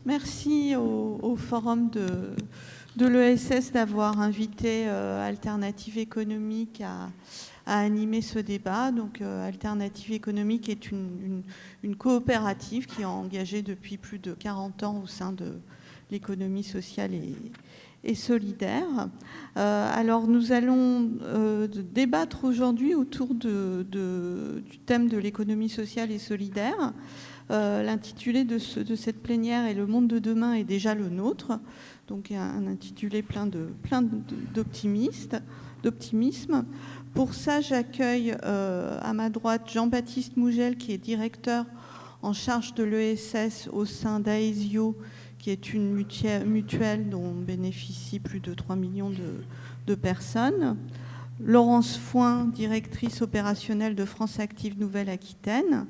Merci au forum de l'ESS d'avoir invité Alternative économique à animer ce débat. Donc, Alternative économique est une coopérative qui est engagée depuis plus de 40 ans au sein de l'économie sociale et solidaire. Alors, nous allons débattre aujourd'hui autour du thème de l'économie sociale et solidaire. L'intitulé de cette plénière est « Le monde de demain est déjà le nôtre ». Donc un intitulé plein d'optimisme. Pour ça, j'accueille à ma droite Jean-Baptiste Mougel, qui est directeur en charge de l'ESS au sein d'Aesio, qui est une mutuelle dont bénéficient plus de 3 millions de personnes. Laurence Foin, directrice opérationnelle de France Active Nouvelle-Aquitaine.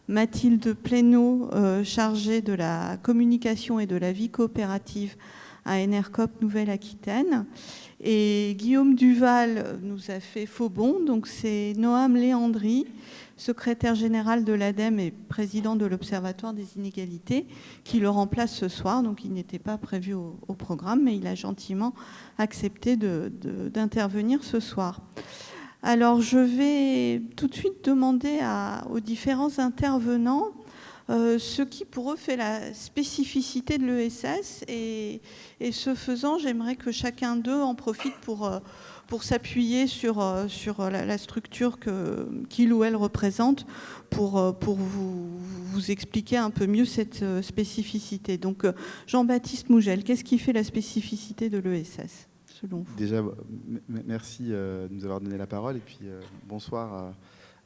Mathilde Plénaud, chargée de la communication et de la vie coopérative à Enercoop Nouvelle-Aquitaine. Et Guillaume Duval nous a fait faux bond. Donc c'est Noam Léandri, secrétaire général de l'ADEME et président de l'Observatoire des inégalités, qui le remplace ce soir. Donc il n'était pas prévu au programme, mais il a gentiment accepté d'intervenir ce soir. Alors, je vais tout de suite demander aux différents intervenants ce qui, pour eux, fait la spécificité de l'ESS. Et ce faisant, j'aimerais que chacun d'eux en profite pour s'appuyer sur la structure qu'il ou elle représente pour vous expliquer un peu mieux cette spécificité. Donc, Jean-Baptiste Mougel, qu'est-ce qui fait la spécificité de l'ESS ? Déjà, merci de nous avoir donné la parole et puis bonsoir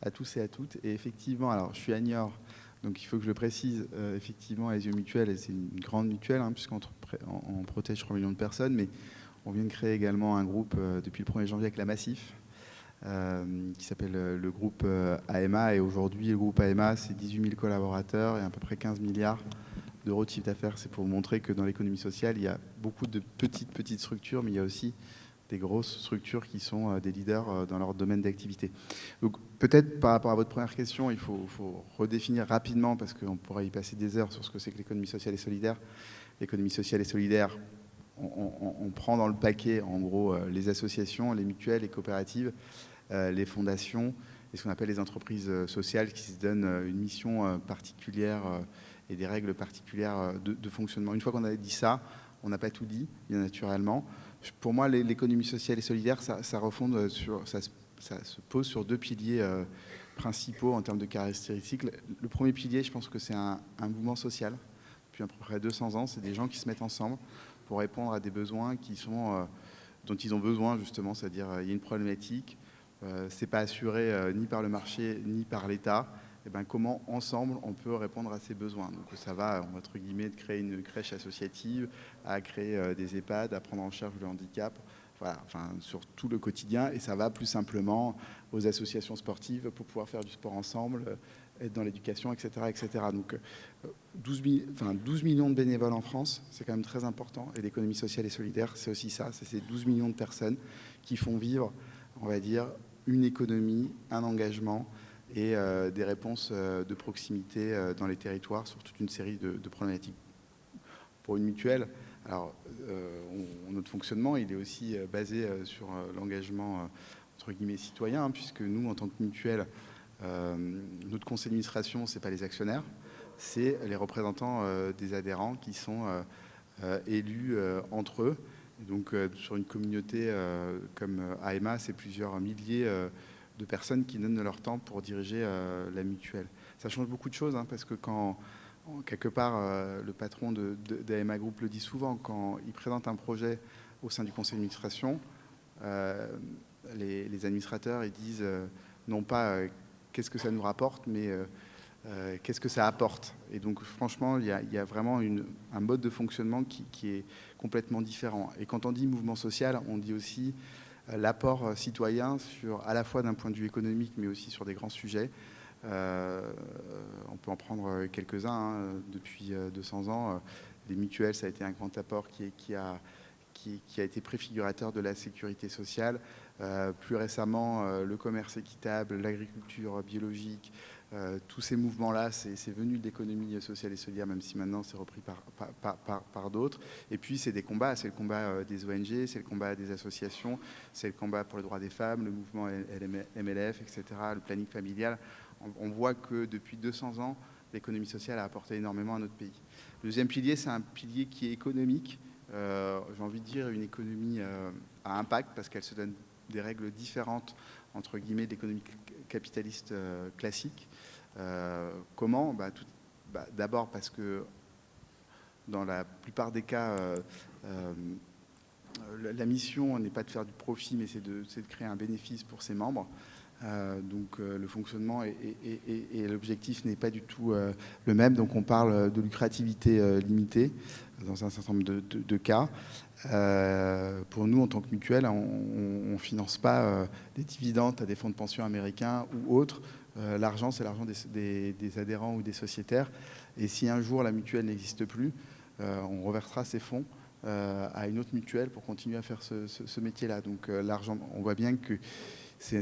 à tous et à toutes. Et effectivement, alors je suis à Niort, donc il faut que je le précise, effectivement, Aesio Mutuelle, c'est une grande mutuelle, puisqu'on protège 3 millions de personnes, mais on vient de créer également un groupe depuis le 1er janvier avec la Massif, qui s'appelle le groupe AMA. Et aujourd'hui, le groupe AMA, c'est 18 000 collaborateurs et à peu près 15 milliards d'euros de chiffre d'affaires. C'est pour vous montrer que dans l'économie sociale, il y a beaucoup de petites structures, mais il y a aussi des grosses structures qui sont des leaders dans leur domaine d'activité. Donc peut-être par rapport à votre première question, il faut redéfinir rapidement, parce qu'on pourrait y passer des heures sur ce que c'est que l'économie sociale et solidaire. L'économie sociale et solidaire, on prend dans le paquet, en gros, les associations, les mutuelles, les coopératives, les fondations et ce qu'on appelle les entreprises sociales qui se donnent une mission particulière et des règles particulières de fonctionnement. Une fois qu'on a dit ça, on n'a pas tout dit, bien naturellement. Pour moi, l'économie sociale et solidaire, ça se pose sur deux piliers principaux en termes de caractéristiques. Le premier pilier, je pense que c'est un mouvement social. Depuis à peu près 200 ans, c'est des gens qui se mettent ensemble pour répondre à des besoins dont ils ont besoin, justement. C'est-à-dire, il y a une problématique, c'est pas assuré ni par le marché, ni par l'État. Et ben, comment ensemble on peut répondre à ces besoins. Donc ça va, entre guillemets, de créer une crèche associative, à créer des EHPAD, à prendre en charge le handicap, voilà, enfin, sur tout le quotidien. Et ça va plus simplement aux associations sportives pour pouvoir faire du sport ensemble, être dans l'éducation, etc., etc. Donc 12 millions de bénévoles en France, c'est quand même très important. Et l'économie sociale et solidaire, c'est aussi ça, c'est ces 12 millions de personnes qui font vivre, on va dire, une économie, un engagement et des réponses de proximité dans les territoires sur toute une série de problématiques. Pour une mutuelle, alors notre fonctionnement, il est aussi basé sur l'engagement entre guillemets citoyen, puisque nous, en tant que mutuelle, notre conseil d'administration, c'est pas les actionnaires, c'est les représentants des adhérents qui sont élus entre eux. Et donc sur une communauté comme AMA, c'est plusieurs milliers de personnes qui donnent de leur temps pour diriger la mutuelle. Ça change beaucoup de choses, parce que quand, quelque part, le patron d'AMA Group le dit souvent, quand il présente un projet au sein du conseil d'administration, les administrateurs, ils disent non pas qu'est-ce que ça nous rapporte, mais qu'est-ce que ça apporte. Et donc franchement, il y a vraiment un mode de fonctionnement qui est complètement différent. Et quand on dit mouvement social, on dit aussi l'apport citoyen à la fois d'un point de vue économique, mais aussi sur des grands sujets. On peut en prendre quelques-uns. Depuis 200 ans, les mutuelles, ça a été un grand apport qui a été préfigurateur de la sécurité sociale. Plus récemment, le commerce équitable, l'agriculture biologique, tous ces mouvements-là, c'est venu de l'économie sociale et solidaire, même si maintenant c'est repris par d'autres. Et puis c'est des combats, c'est le combat des ONG, c'est le combat des associations, c'est le combat pour les droits des femmes, le mouvement MLF, etc., le planning familial. On voit que depuis 200 ans, l'économie sociale a apporté énormément à notre pays. Le deuxième pilier, c'est un pilier qui est économique. J'ai envie de dire une économie à impact, parce qu'elle se donne des règles différentes, entre guillemets, de l'économie capitaliste classique. Comment ? D'abord parce que dans la plupart des cas, la mission n'est pas de faire du profit, mais c'est de créer un bénéfice pour ses membres. Donc le fonctionnement et l'objectif n'est pas du tout le même. Donc on parle de lucrativité limitée dans un certain nombre de cas. Pour nous, en tant que mutuelle, on ne finance pas des dividendes à des fonds de pension américains ou autres. L'argent, c'est l'argent des adhérents ou des sociétaires. Et si un jour la mutuelle n'existe plus, on reversera ces fonds à une autre mutuelle pour continuer à faire ce métier-là. Donc l'argent, on voit bien que c'est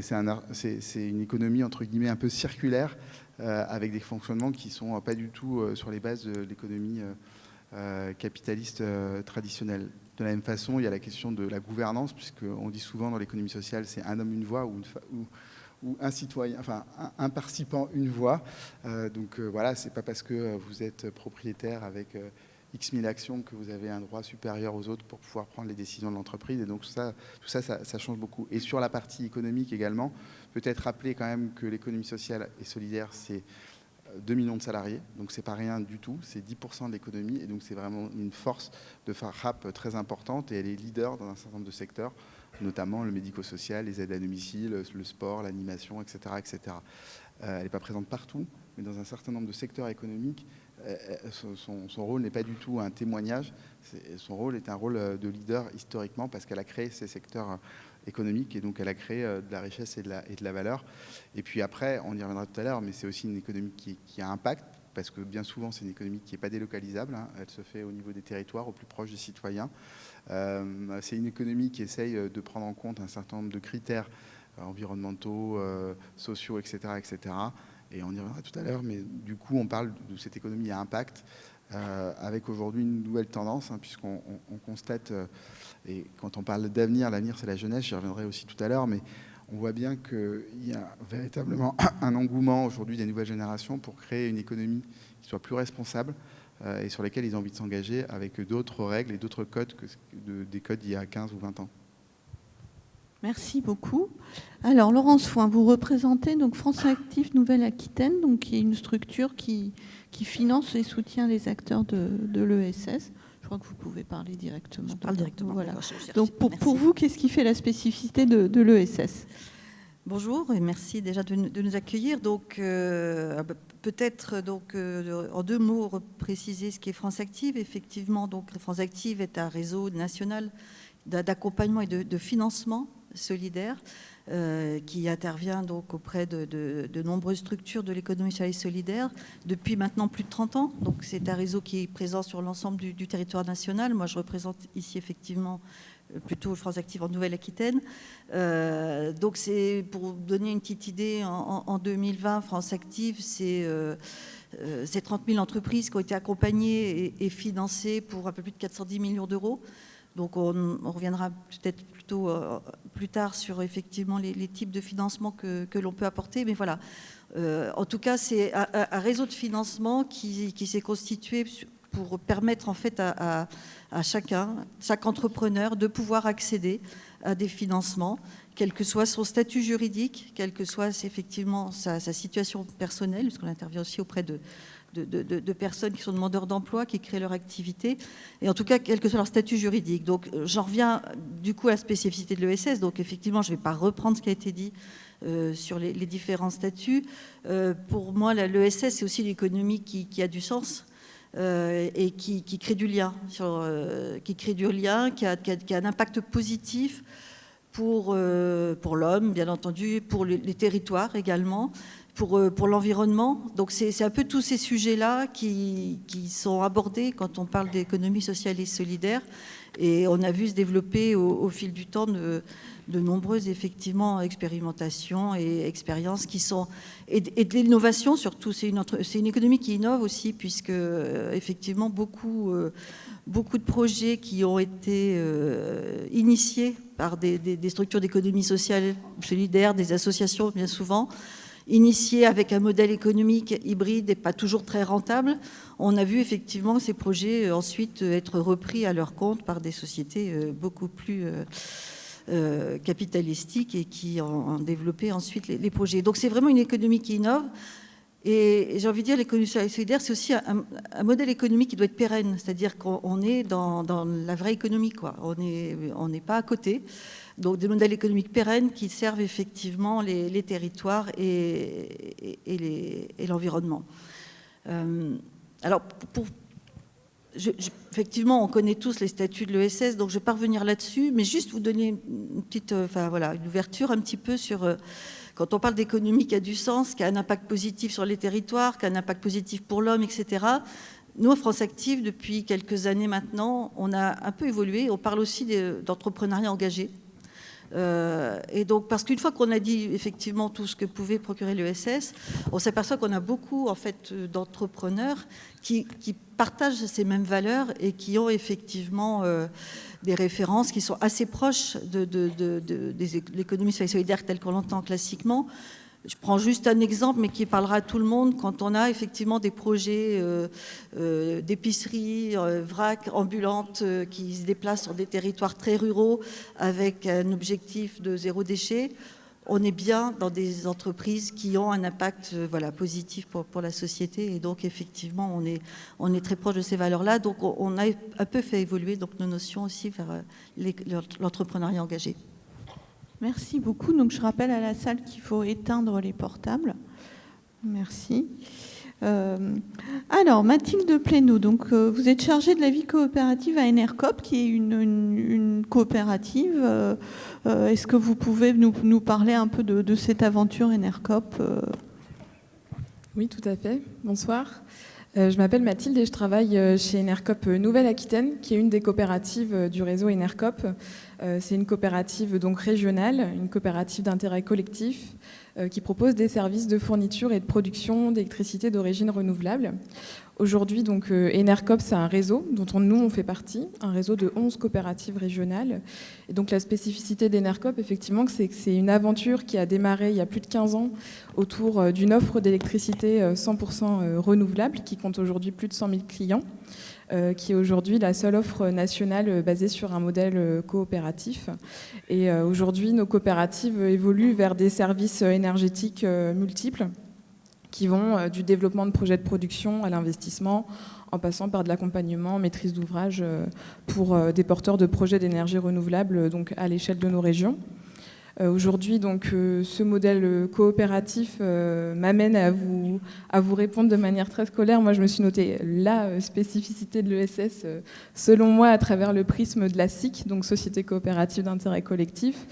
une économie entre guillemets un peu circulaire avec des fonctionnements qui ne sont pas du tout sur les bases de l'économie capitaliste traditionnelle. De la même façon, il y a la question de la gouvernance, puisqu'on dit souvent dans l'économie sociale, c'est un homme, une voix, ou un citoyen, enfin un participant, une voix. Donc voilà, c'est pas parce que vous êtes propriétaire avec X 1000 actions que vous avez un droit supérieur aux autres pour pouvoir prendre les décisions de l'entreprise. Et donc tout ça change beaucoup. Et sur la partie économique également, peut-être rappeler quand même que l'économie sociale et solidaire, c'est 2 millions de salariés, donc c'est pas rien du tout, c'est 10% de l'économie, et donc c'est vraiment une force de frappe très importante, et elle est leader dans un certain nombre de secteurs, notamment le médico-social, les aides à domicile, le sport, l'animation, etc. etc. Elle n'est pas présente partout, mais dans un certain nombre de secteurs économiques, son rôle n'est pas du tout un témoignage, son rôle est un rôle de leader historiquement, parce qu'elle a créé ces secteurs économique, et donc elle a créé de la richesse et de la valeur. Et puis après, on y reviendra tout à l'heure, mais c'est aussi une économie qui a un impact, parce que bien souvent c'est une économie qui n'est pas délocalisable, hein. Elle se fait au niveau des territoires, au plus proche des citoyens. C'est une économie qui essaye de prendre en compte un certain nombre de critères environnementaux, sociaux, etc., etc. Et on y reviendra tout à l'heure, mais du coup on parle de cette économie à impact, avec aujourd'hui une nouvelle tendance, hein, puisqu'on constate, et quand on parle d'avenir, l'avenir c'est la jeunesse, j'y reviendrai aussi tout à l'heure, mais on voit bien qu'il y a véritablement un engouement aujourd'hui des nouvelles générations pour créer une économie qui soit plus responsable et sur laquelle ils ont envie de s'engager avec d'autres règles et d'autres codes que des codes d'il y a 15 ou 20 ans. Merci beaucoup. Alors, Laurence Foin, vous représentez donc France Active Nouvelle-Aquitaine, donc qui est une structure qui finance et soutient les acteurs de l'ESS. Je crois que vous pouvez parler directement. Je parle directement. Voilà. Donc, pour vous, qu'est-ce qui fait la spécificité de l'ESS ? Bonjour et merci déjà de nous accueillir. Donc, peut-être en 2 mots préciser ce qu'est France Active. Effectivement, donc France Active est un réseau national d'accompagnement et de financement solidaire qui intervient donc auprès de nombreuses structures de l'économie sociale et solidaire depuis maintenant plus de 30 ans. Donc c'est un réseau qui est présent sur l'ensemble du territoire national. Moi je représente ici effectivement plutôt France Active en Nouvelle-Aquitaine. Donc c'est pour donner une petite idée, en 2020 France Active c'est 30 000 entreprises qui ont été accompagnées et financées pour un peu plus de 410 millions d'euros. Donc on reviendra peut-être plutôt plus tard sur effectivement les types de financement que l'on peut apporter. Mais voilà, en tout cas, c'est un réseau de financement qui s'est constitué pour permettre en fait à chaque entrepreneur de pouvoir accéder à des financements, quel que soit son statut juridique, quelle que soit effectivement sa situation personnelle, puisqu'on intervient aussi auprès de personnes qui sont demandeurs d'emploi, qui créent leur activité, et en tout cas, quel que soit leur statut juridique. Donc, j'en reviens du coup à la spécificité de l'ESS. Donc, effectivement, je ne vais pas reprendre ce qui a été dit sur les différents statuts. Pour moi, l'ESS, c'est aussi l'économie qui a du sens et qui crée du lien, qui a un impact positif pour l'homme, bien entendu, pour les territoires également, pour l'environnement. Donc c'est un peu tous ces sujets-là qui sont abordés quand on parle d'économie sociale et solidaire. Et on a vu se développer au fil du temps de nombreuses effectivement expérimentations et expériences qui sont et de l'innovation surtout. C'est une économie qui innove aussi, puisque effectivement beaucoup de projets qui ont été initiés par des structures d'économie sociale solidaire, des associations bien souvent, initiés avec un modèle économique hybride et pas toujours très rentable. On a vu effectivement ces projets ensuite être repris à leur compte par des sociétés beaucoup plus capitalistiques et qui ont développé ensuite les projets. Donc c'est vraiment une économie qui innove. Et j'ai envie de dire, l'économie solidaire, c'est aussi un modèle économique qui doit être pérenne, c'est-à-dire qu'on est dans la vraie économie, quoi. On n'est pas à côté. Donc des modèles économiques pérennes qui servent effectivement les territoires et l'environnement. Alors, effectivement, on connaît tous les statuts de l'ESS, donc je ne vais pas revenir là-dessus, mais juste vous donner une petite, une ouverture un petit peu sur... Quand on parle d'économie qui a du sens, qui a un impact positif sur les territoires, qui a un impact positif pour l'homme, etc., nous, à France Active, depuis quelques années maintenant, on a un peu évolué. On parle aussi d'entrepreneuriat engagé. Et donc, parce qu'une fois qu'on a dit effectivement tout ce que pouvait procurer l'ESS, on s'aperçoit qu'on a beaucoup en fait d'entrepreneurs qui partagent ces mêmes valeurs et qui ont effectivement des références qui sont assez proches de l'économie solidaire telle qu'on l'entend classiquement. Je prends juste un exemple, mais qui parlera à tout le monde. Quand on a effectivement des projets d'épicerie, vrac, ambulantes, qui se déplacent sur des territoires très ruraux avec un objectif de zéro déchet, on est bien dans des entreprises qui ont un impact positif pour la société. Et donc, effectivement, on est très proche de ces valeurs-là. Donc, on a un peu fait évoluer donc, nos notions aussi vers l'entrepreneuriat engagé. Merci beaucoup. Donc, je rappelle à la salle qu'il faut éteindre les portables. Merci. Alors, Mathilde Plénaud, donc, vous êtes chargée de la vie coopérative à Enercop, qui est une coopérative. Est-ce que vous pouvez nous parler un peu de cette aventure Enercop ? Oui, tout à fait. Bonsoir. Je m'appelle Mathilde et je travaille chez Enercop Nouvelle-Aquitaine, qui est une des coopératives du réseau Enercop. C'est une coopérative donc régionale, une coopérative d'intérêt collectif qui propose des services de fourniture et de production d'électricité d'origine renouvelable. Aujourd'hui, donc, Enercop, c'est un réseau dont nous, on fait partie, un réseau de 11 coopératives régionales. Et donc, la spécificité d'Enercop, effectivement, c'est que c'est une aventure qui a démarré il y a plus de 15 ans autour d'une offre d'électricité 100% renouvelable qui compte aujourd'hui plus de 100 000 clients, qui est aujourd'hui la seule offre nationale basée sur un modèle coopératif. Et aujourd'hui, nos coopératives évoluent vers des services énergétiques multiples, qui vont du développement de projets de production à l'investissement, en passant par de l'accompagnement, maîtrise d'ouvrage pour des porteurs de projets d'énergie renouvelable donc à l'échelle de nos régions. Aujourd'hui, donc, ce modèle coopératif m'amène à vous répondre de manière très scolaire. Moi, je me suis noté la spécificité de l'ESS, selon moi, à travers le prisme de la SIC, donc Société coopérative d'intérêt collectif.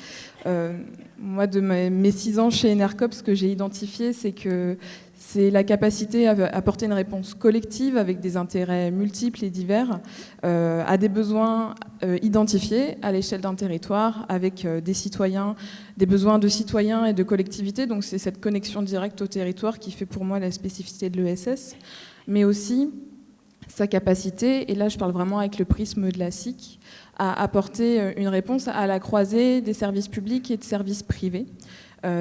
Moi, de mes 6 ans chez Enercop, ce que j'ai identifié, c'est que c'est la capacité à apporter une réponse collective avec des intérêts multiples et divers à des besoins identifiés à l'échelle d'un territoire avec des citoyens, des besoins de citoyens et de collectivités. Donc c'est cette connexion directe au territoire qui fait pour moi la spécificité de l'ESS, mais aussi sa capacité, et là je parle vraiment avec le prisme de la SIC, à apporter une réponse à la croisée des services publics et de services privés.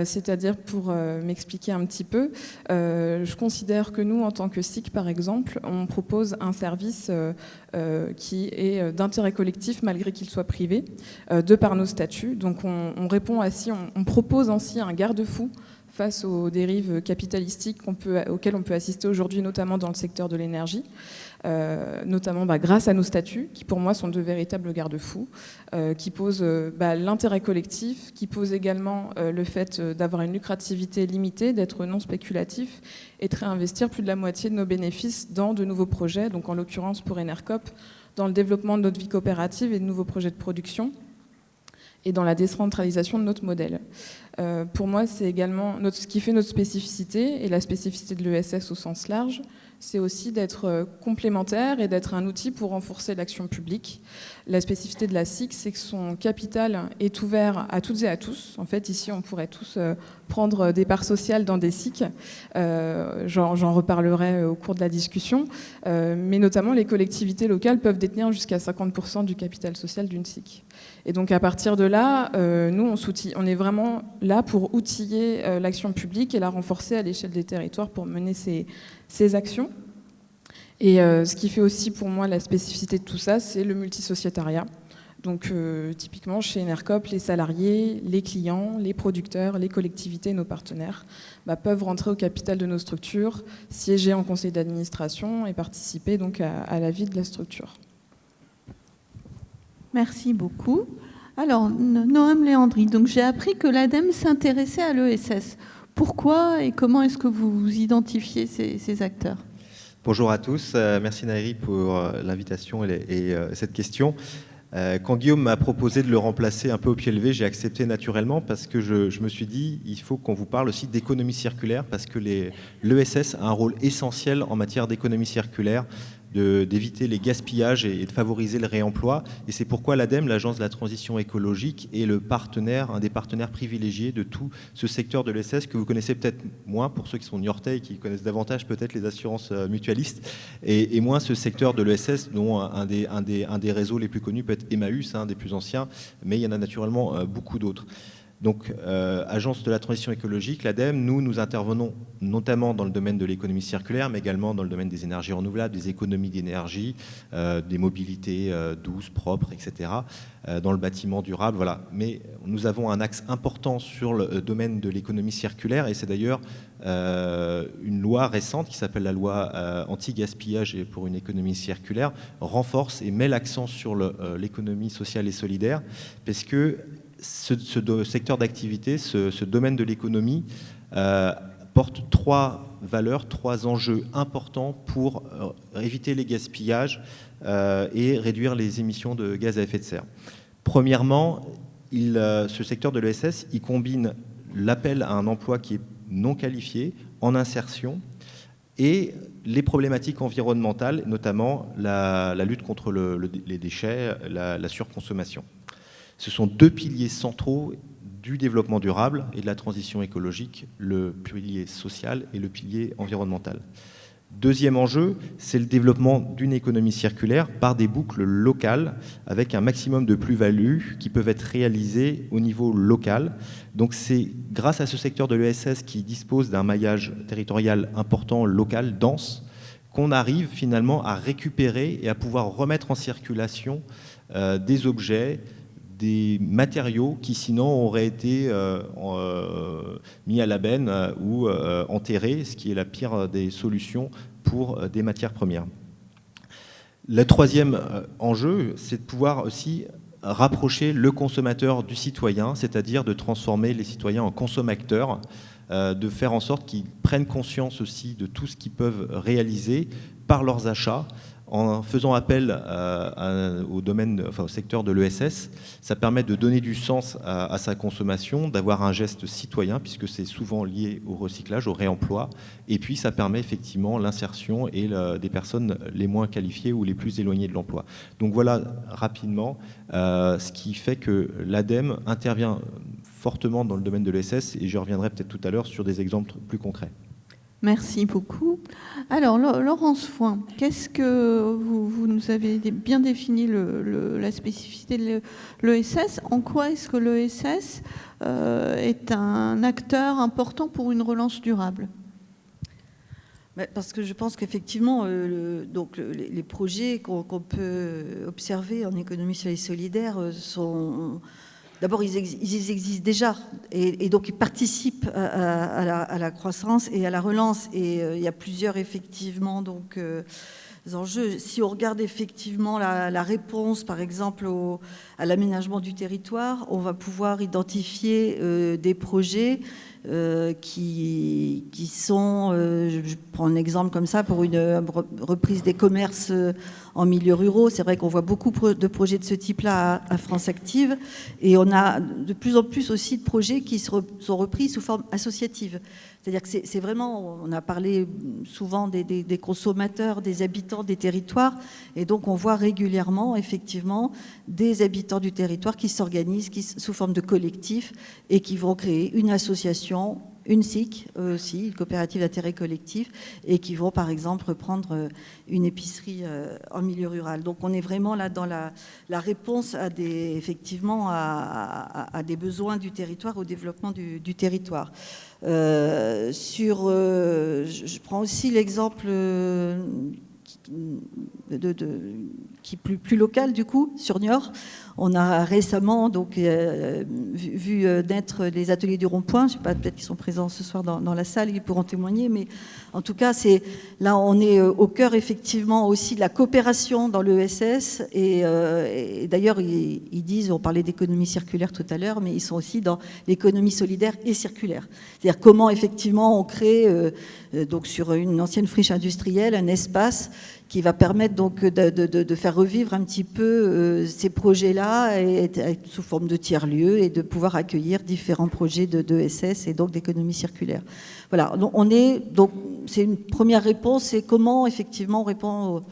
C'est-à-dire, pour m'expliquer un petit peu, je considère que nous, en tant que SIC, par exemple, on propose un service qui est d'intérêt collectif, malgré qu'il soit privé, de par nos statuts. Donc on répond ainsi, on propose ainsi un garde-fou face aux dérives capitalistiques auxquelles on peut assister aujourd'hui, notamment dans le secteur de l'énergie, notamment grâce à nos statuts, qui pour moi sont de véritables garde-fous, qui posent l'intérêt collectif, qui posent également le fait d'avoir une lucrativité limitée, d'être non spéculatif et de réinvestir plus de la moitié de nos bénéfices dans de nouveaux projets, donc en l'occurrence pour Enercop, dans le développement de notre vie coopérative et de nouveaux projets de production. et dans la décentralisation de notre modèle. Pour moi, c'est également ce qui fait notre spécificité, et la spécificité de l'ESS au sens large, c'est aussi d'être complémentaire et d'être un outil pour renforcer l'action publique. La spécificité de la SIC, c'est que son capital est ouvert à toutes et à tous. En fait, ici, on pourrait tous prendre des parts sociales dans des SIC. J'en reparlerai au cours de la discussion. Mais notamment, les collectivités locales peuvent détenir jusqu'à 50% du capital social d'une SIC. Et donc, à partir de là, nous, on est vraiment là pour outiller l'action publique et la renforcer à l'échelle des territoires pour mener ces actions. Et ce qui fait aussi pour moi la spécificité de tout ça, c'est le multisociétariat. Donc typiquement chez Enercop, les salariés, les clients, les producteurs, les collectivités, nos partenaires peuvent rentrer au capital de nos structures, siéger en conseil d'administration et participer donc à la vie de la structure. Merci beaucoup. Alors, Noam Léandri, donc j'ai appris que l'ADEME s'intéressait à l'ESS. Pourquoi et comment est-ce que vous identifiez ces acteurs ? Bonjour à tous, merci Nairi pour l'invitation et cette question. Quand Guillaume m'a proposé de le remplacer un peu au pied levé, j'ai accepté naturellement parce que je me suis dit il faut qu'on vous parle aussi d'économie circulaire parce que l'ESS a un rôle essentiel en matière d'économie circulaire, d'éviter les gaspillages et de favoriser le réemploi. Et c'est pourquoi l'ADEME, l'Agence de la transition écologique, est un des partenaires privilégiés de tout ce secteur de l'ESS que vous connaissez peut-être moins, pour ceux qui sont niortais et qui connaissent davantage peut-être les assurances mutualistes, et moins ce secteur de l'ESS dont un des réseaux les plus connus peut être Emmaüs, un des plus anciens, mais il y en a naturellement beaucoup d'autres. Donc, Agence de la transition écologique, l'ADEME, nous intervenons notamment dans le domaine de l'économie circulaire, mais également dans le domaine des énergies renouvelables, des économies d'énergie, des mobilités douces, propres, etc., dans le bâtiment durable, voilà. Mais nous avons un axe important sur le domaine de l'économie circulaire, et c'est d'ailleurs une loi récente qui s'appelle la loi anti-gaspillage et pour une économie circulaire, renforce et met l'accent sur l'économie sociale et solidaire, parce que ce secteur d'activité, ce domaine de l'économie porte trois valeurs, trois enjeux importants pour éviter les gaspillages et réduire les émissions de gaz à effet de serre. Premièrement, ce secteur de l'ESS, il combine l'appel à un emploi qui est non qualifié, en insertion, et les problématiques environnementales, notamment la lutte contre les déchets, la surconsommation. Ce sont deux piliers centraux du développement durable et de la transition écologique, le pilier social et le pilier environnemental. Deuxième enjeu, c'est le développement d'une économie circulaire par des boucles locales avec un maximum de plus-values qui peuvent être réalisées au niveau local. Donc c'est grâce à ce secteur de l'ESS qui dispose d'un maillage territorial important, local, dense, qu'on arrive finalement à récupérer et à pouvoir remettre en circulation des objets, des matériaux qui sinon auraient été mis à la benne ou enterrés, ce qui est la pire des solutions pour des matières premières. Le troisième enjeu, c'est de pouvoir aussi rapprocher le consommateur du citoyen, c'est-à-dire de transformer les citoyens en consommateurs, de faire en sorte qu'ils prennent conscience aussi de tout ce qu'ils peuvent réaliser par leurs achats, en faisant appel au secteur de l'ESS. Ça permet de donner du sens à sa consommation, d'avoir un geste citoyen, puisque c'est souvent lié au recyclage, au réemploi. Et puis, ça permet effectivement l'insertion et des personnes les moins qualifiées ou les plus éloignées de l'emploi. Donc voilà, rapidement, ce qui fait que l'ADEME intervient fortement dans le domaine de l'ESS, et je reviendrai peut-être tout à l'heure sur des exemples plus concrets. Merci beaucoup. Alors, Laurence Foin, qu'est-ce que vous nous avez bien défini la spécificité de l'ESS. En quoi est-ce que l'ESS est un acteur important pour une relance durable ? Parce que je pense qu'effectivement, les projets qu'on peut observer en économie sociale et solidaire sont... D'abord, ils existent déjà et donc ils participent à la croissance et à la relance. Et il y a plusieurs, effectivement, enjeux. Si on regarde effectivement la réponse, par exemple, à l'aménagement du territoire, on va pouvoir identifier des projets qui sont, je prends un exemple comme ça, pour une reprise des commerces en milieu ruraux. C'est vrai qu'on voit beaucoup de projets de ce type-là à France Active, et on a de plus en plus aussi de projets qui sont repris sous forme associative. C'est-à-dire que c'est vraiment, on a parlé souvent des consommateurs, des habitants des territoires, et donc on voit régulièrement, effectivement, des habitants du territoire qui s'organisent sous forme de collectif et qui vont créer une association, une SIC aussi, une coopérative d'intérêt collectif, et qui vont par exemple reprendre une épicerie en milieu rural. Donc on est vraiment là dans la réponse à effectivement à des besoins du territoire, au développement du territoire. Je prends aussi l'exemple qui est plus local du coup, sur Niort. On a récemment donc, vu naître les ateliers du Rond-Point. Je ne sais pas, peut-être qu'ils sont présents ce soir dans la salle, ils pourront témoigner, mais en tout cas, là on est au cœur effectivement aussi de la coopération dans l'ESS, et d'ailleurs ils disent, on parlait d'économie circulaire tout à l'heure, mais ils sont aussi dans l'économie solidaire et circulaire. C'est-à-dire comment effectivement on crée donc sur une ancienne friche industrielle un espace qui va permettre donc de faire revivre un petit peu ces projets-là et sous forme de tiers-lieux, et de pouvoir accueillir différents projets d'ESS et donc d'économie circulaire. Voilà, donc c'est une première réponse, c'est comment effectivement on répond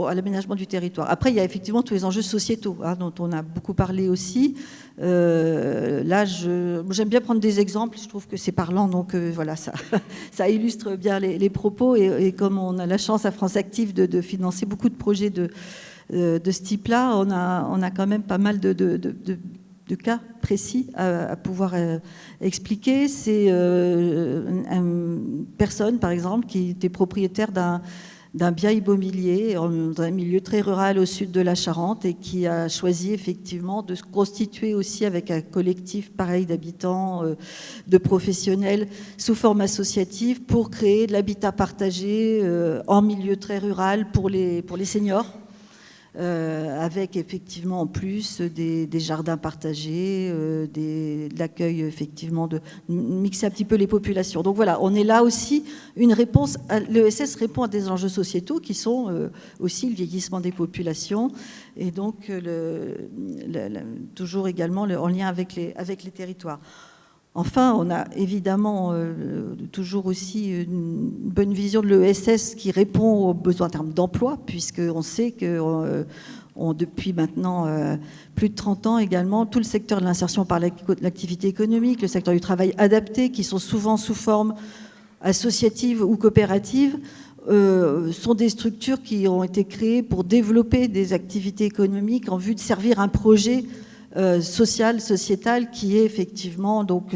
à l'aménagement du territoire. Après, il y a effectivement tous les enjeux sociétaux, dont on a beaucoup parlé aussi. Là, j'aime bien prendre des exemples, je trouve que c'est parlant, donc voilà, ça illustre bien les propos, et comme on a la chance à France Active de financer beaucoup de projets de ce type-là, on a quand même pas mal de cas précis à pouvoir expliquer. C'est une personne, par exemple, qui était propriétaire d'un bien immobilier dans un milieu très rural au sud de la Charente, et qui a choisi effectivement de se constituer aussi avec un collectif pareil d'habitants, de professionnels sous forme associative, pour créer de l'habitat partagé en milieu très rural pour les seniors. Avec effectivement en plus des jardins partagés, de l'accueil effectivement, de mixer un petit peu les populations. Donc voilà, on est là aussi une réponse. L'ESS répond à des enjeux sociétaux qui sont aussi le vieillissement des populations, et donc toujours également en lien avec les territoires. Enfin, on a évidemment toujours aussi une bonne vision de l'ESS qui répond aux besoins en termes d'emploi, puisqu'on sait que depuis maintenant plus de 30 ans également, tout le secteur de l'insertion par l'activité économique, le secteur du travail adapté, qui sont souvent sous forme associative ou coopérative, sont des structures qui ont été créées pour développer des activités économiques en vue de servir un projet social, sociétal, qui est effectivement donc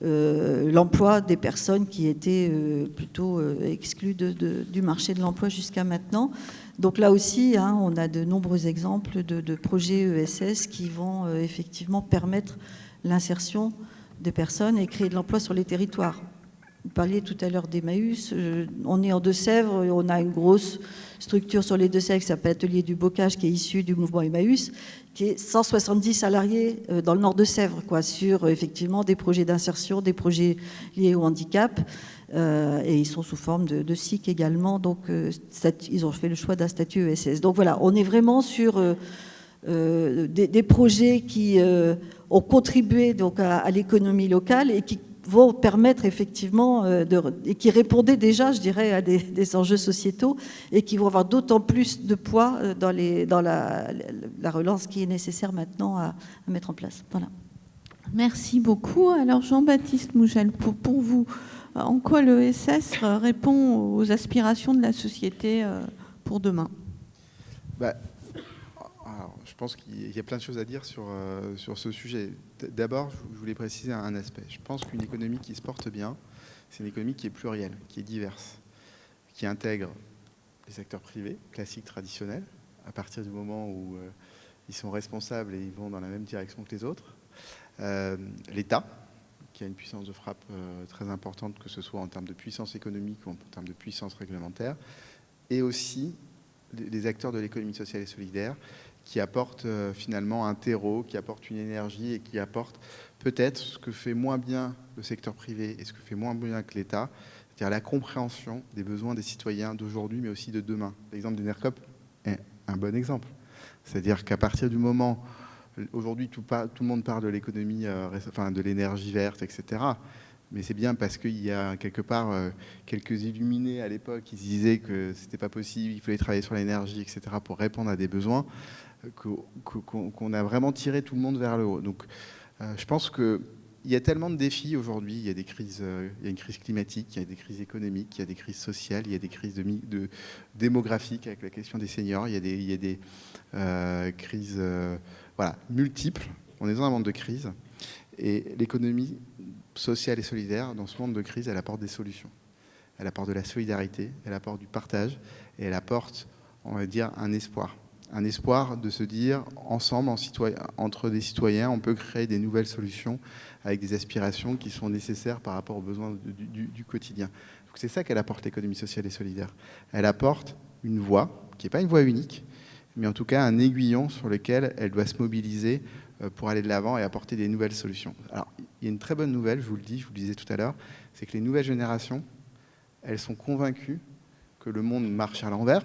l'emploi des personnes qui étaient plutôt exclues du marché de l'emploi jusqu'à maintenant. Donc là aussi, on a de nombreux exemples de projets ESS qui vont effectivement permettre l'insertion des personnes et créer de l'emploi sur les territoires. Vous parliez tout à l'heure d'Emmaüs. On est en Deux-Sèvres, on a une grosse structure sur les Deux-Sèvres qui s'appelle Atelier du Bocage, qui est issue du mouvement Emmaüs, qui est 170 salariés dans le nord de Sèvres, sur effectivement des projets d'insertion, des projets liés au handicap, et ils sont sous forme de SIC également, donc ils ont fait le choix d'un statut ESS. Donc voilà, on est vraiment sur des projets qui ont contribué donc à l'économie locale, et qui vont permettre effectivement, et qui répondaient déjà, je dirais, à des enjeux sociétaux, et qui vont avoir d'autant plus de poids dans la relance qui est nécessaire maintenant à mettre en place. Voilà. Merci beaucoup. Alors Jean-Baptiste Mougel, pour vous, en quoi l'ESS répond aux aspirations de la société pour demain ? Alors, je pense qu'il y a plein de choses à dire sur ce sujet. D'abord, je voulais préciser un aspect. Je pense qu'une économie qui se porte bien, c'est une économie qui est plurielle, qui est diverse, qui intègre les secteurs privés, classiques, traditionnels, à partir du moment où ils sont responsables et ils vont dans la même direction que les autres. L'État, qui a une puissance de frappe très importante, que ce soit en termes de puissance économique ou en termes de puissance réglementaire, et aussi les acteurs de l'économie sociale et solidaire, qui apportent finalement un terreau, qui apportent une énergie, et qui apportent peut-être ce que fait moins bien le secteur privé et ce que fait moins bien que l'État, c'est-à-dire la compréhension des besoins des citoyens d'aujourd'hui, mais aussi de demain. L'exemple d'Enercop est un bon exemple. C'est-à-dire qu'à partir du moment, aujourd'hui, tout le monde parle de l'économie, enfin de l'énergie verte, etc. Mais c'est bien parce qu'il y a quelque part quelques illuminés à l'époque qui se disaient que c'était pas possible, il fallait travailler sur l'énergie, etc. pour répondre à des besoins, qu'on a vraiment tiré tout le monde vers le haut. Donc, je pense qu'il y a tellement de défis aujourd'hui. Il y a des crises, il y a une crise climatique, il y a des crises économiques, il y a des crises sociales, il y a des crises démographiques avec la question des seniors, il y a des crises voilà, multiples. On est dans un monde de crise. Et l'économie sociale et solidaire, dans ce monde de crise, elle apporte des solutions. Elle apporte de la solidarité, elle apporte du partage, et elle apporte, on va dire, un espoir. Un espoir de se dire, ensemble, entre des citoyens, on peut créer des nouvelles solutions avec des aspirations qui sont nécessaires par rapport aux besoins du quotidien. Donc c'est ça qu'elle apporte, l'économie sociale et solidaire. Elle apporte une voie, qui n'est pas une voie unique, mais en tout cas un aiguillon sur lequel elle doit se mobiliser pour aller de l'avant et apporter des nouvelles solutions. Alors, il y a une très bonne nouvelle, je vous le disais tout à l'heure, c'est que les nouvelles générations, elles sont convaincues que le monde marche à l'envers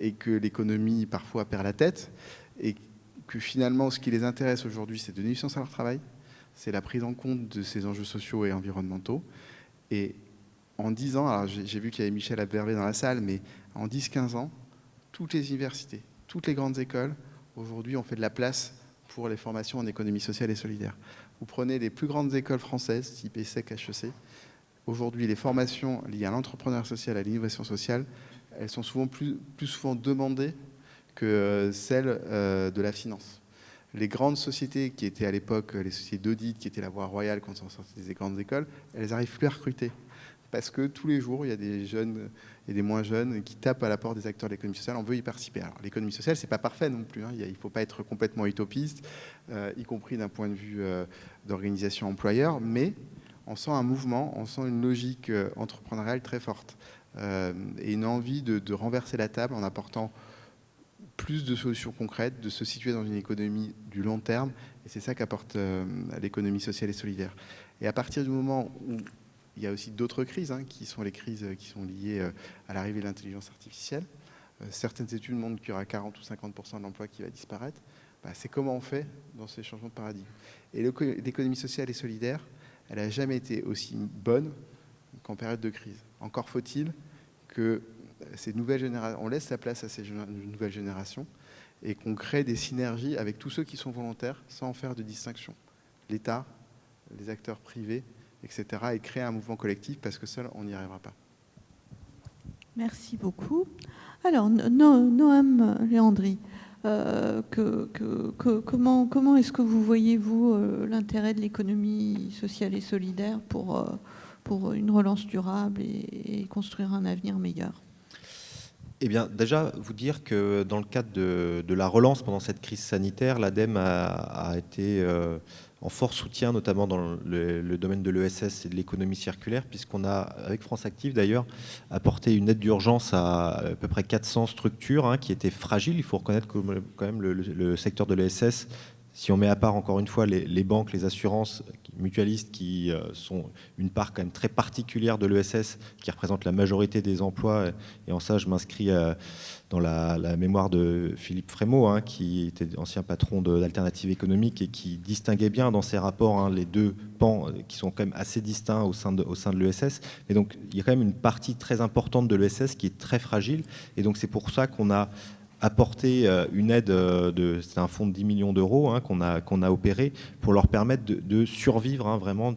et que l'économie, parfois, perd la tête et que finalement, ce qui les intéresse aujourd'hui, c'est de donner du sens à leur travail, c'est la prise en compte de ces enjeux sociaux et environnementaux. Et en 10 ans, alors j'ai vu qu'il y avait Michel Abvervé dans la salle, mais en 10-15 ans, toutes les universités, toutes les grandes écoles, aujourd'hui, ont fait de la place pour les formations en économie sociale et solidaire. Vous prenez les plus grandes écoles françaises, type ESSEC, HEC, aujourd'hui, les formations liées à l'entrepreneuriat social, à l'innovation sociale, elles sont souvent plus souvent demandées que celles de la finance. Les grandes sociétés qui étaient à l'époque, les sociétés d'audit, qui étaient la voie royale quand on sortait des grandes écoles, elles n'arrivent plus à recruter. Parce que tous les jours, il y a des jeunes et des moins jeunes qui tapent à la porte des acteurs de l'économie sociale, on veut y participer. Alors l'économie sociale, c'est pas parfait non plus, hein. Il ne faut pas être complètement utopiste, y compris d'un point de vue d'organisation employeur, mais on sent un mouvement, on sent une logique entrepreneuriale très forte et une envie de renverser la table en apportant plus de solutions concrètes, de se situer dans une économie du long terme, et c'est ça qu'apporte l'économie sociale et solidaire. Et à partir du moment où il y a aussi d'autres crises, hein, qui sont les crises qui sont liées à l'arrivée de l'intelligence artificielle. Certaines études montrent qu'il y aura 40 ou 50% de l'emploi qui va disparaître. C'est comment on fait dans ces changements de paradigme. Et l'économie sociale et solidaire, elle n'a jamais été aussi bonne qu'en période de crise. Encore faut-il que ces nouvelles générations, on laisse la place à ces nouvelles générations et qu'on crée des synergies avec tous ceux qui sont volontaires sans faire de distinction. L'État, les acteurs privés, etc. et créer un mouvement collectif parce que seul, on n'y arrivera pas. Merci beaucoup. Alors, Noam Léandri, comment est-ce que vous voyez-vous l'intérêt de l'économie sociale et solidaire pour une relance durable et construire un avenir meilleur ? Eh bien, déjà, vous dire que dans le cadre de la relance pendant cette crise sanitaire, l'ADEME a été en fort soutien, notamment dans le domaine de l'ESS et de l'économie circulaire, puisqu'on a, avec France Active d'ailleurs, apporté une aide d'urgence à peu près 400 structures hein, qui étaient fragiles. Il faut reconnaître que quand même le secteur de l'ESS, si on met à part encore une fois les banques, les assurances mutualistes qui sont une part quand même très particulière de l'ESS, qui représente la majorité des emplois, et en ça je m'inscris dans la mémoire de Philippe Frémaux, hein, qui était ancien patron d'Alternative économique et qui distinguait bien dans ses rapports hein, les deux pans qui sont quand même assez distincts au sein de l'ESS. Et donc il y a quand même une partie très importante de l'ESS qui est très fragile, et donc c'est pour ça qu'on a apporter une aide, c'est un fonds de 10 millions d'euros hein, qu'on a opéré pour leur permettre de survivre hein, vraiment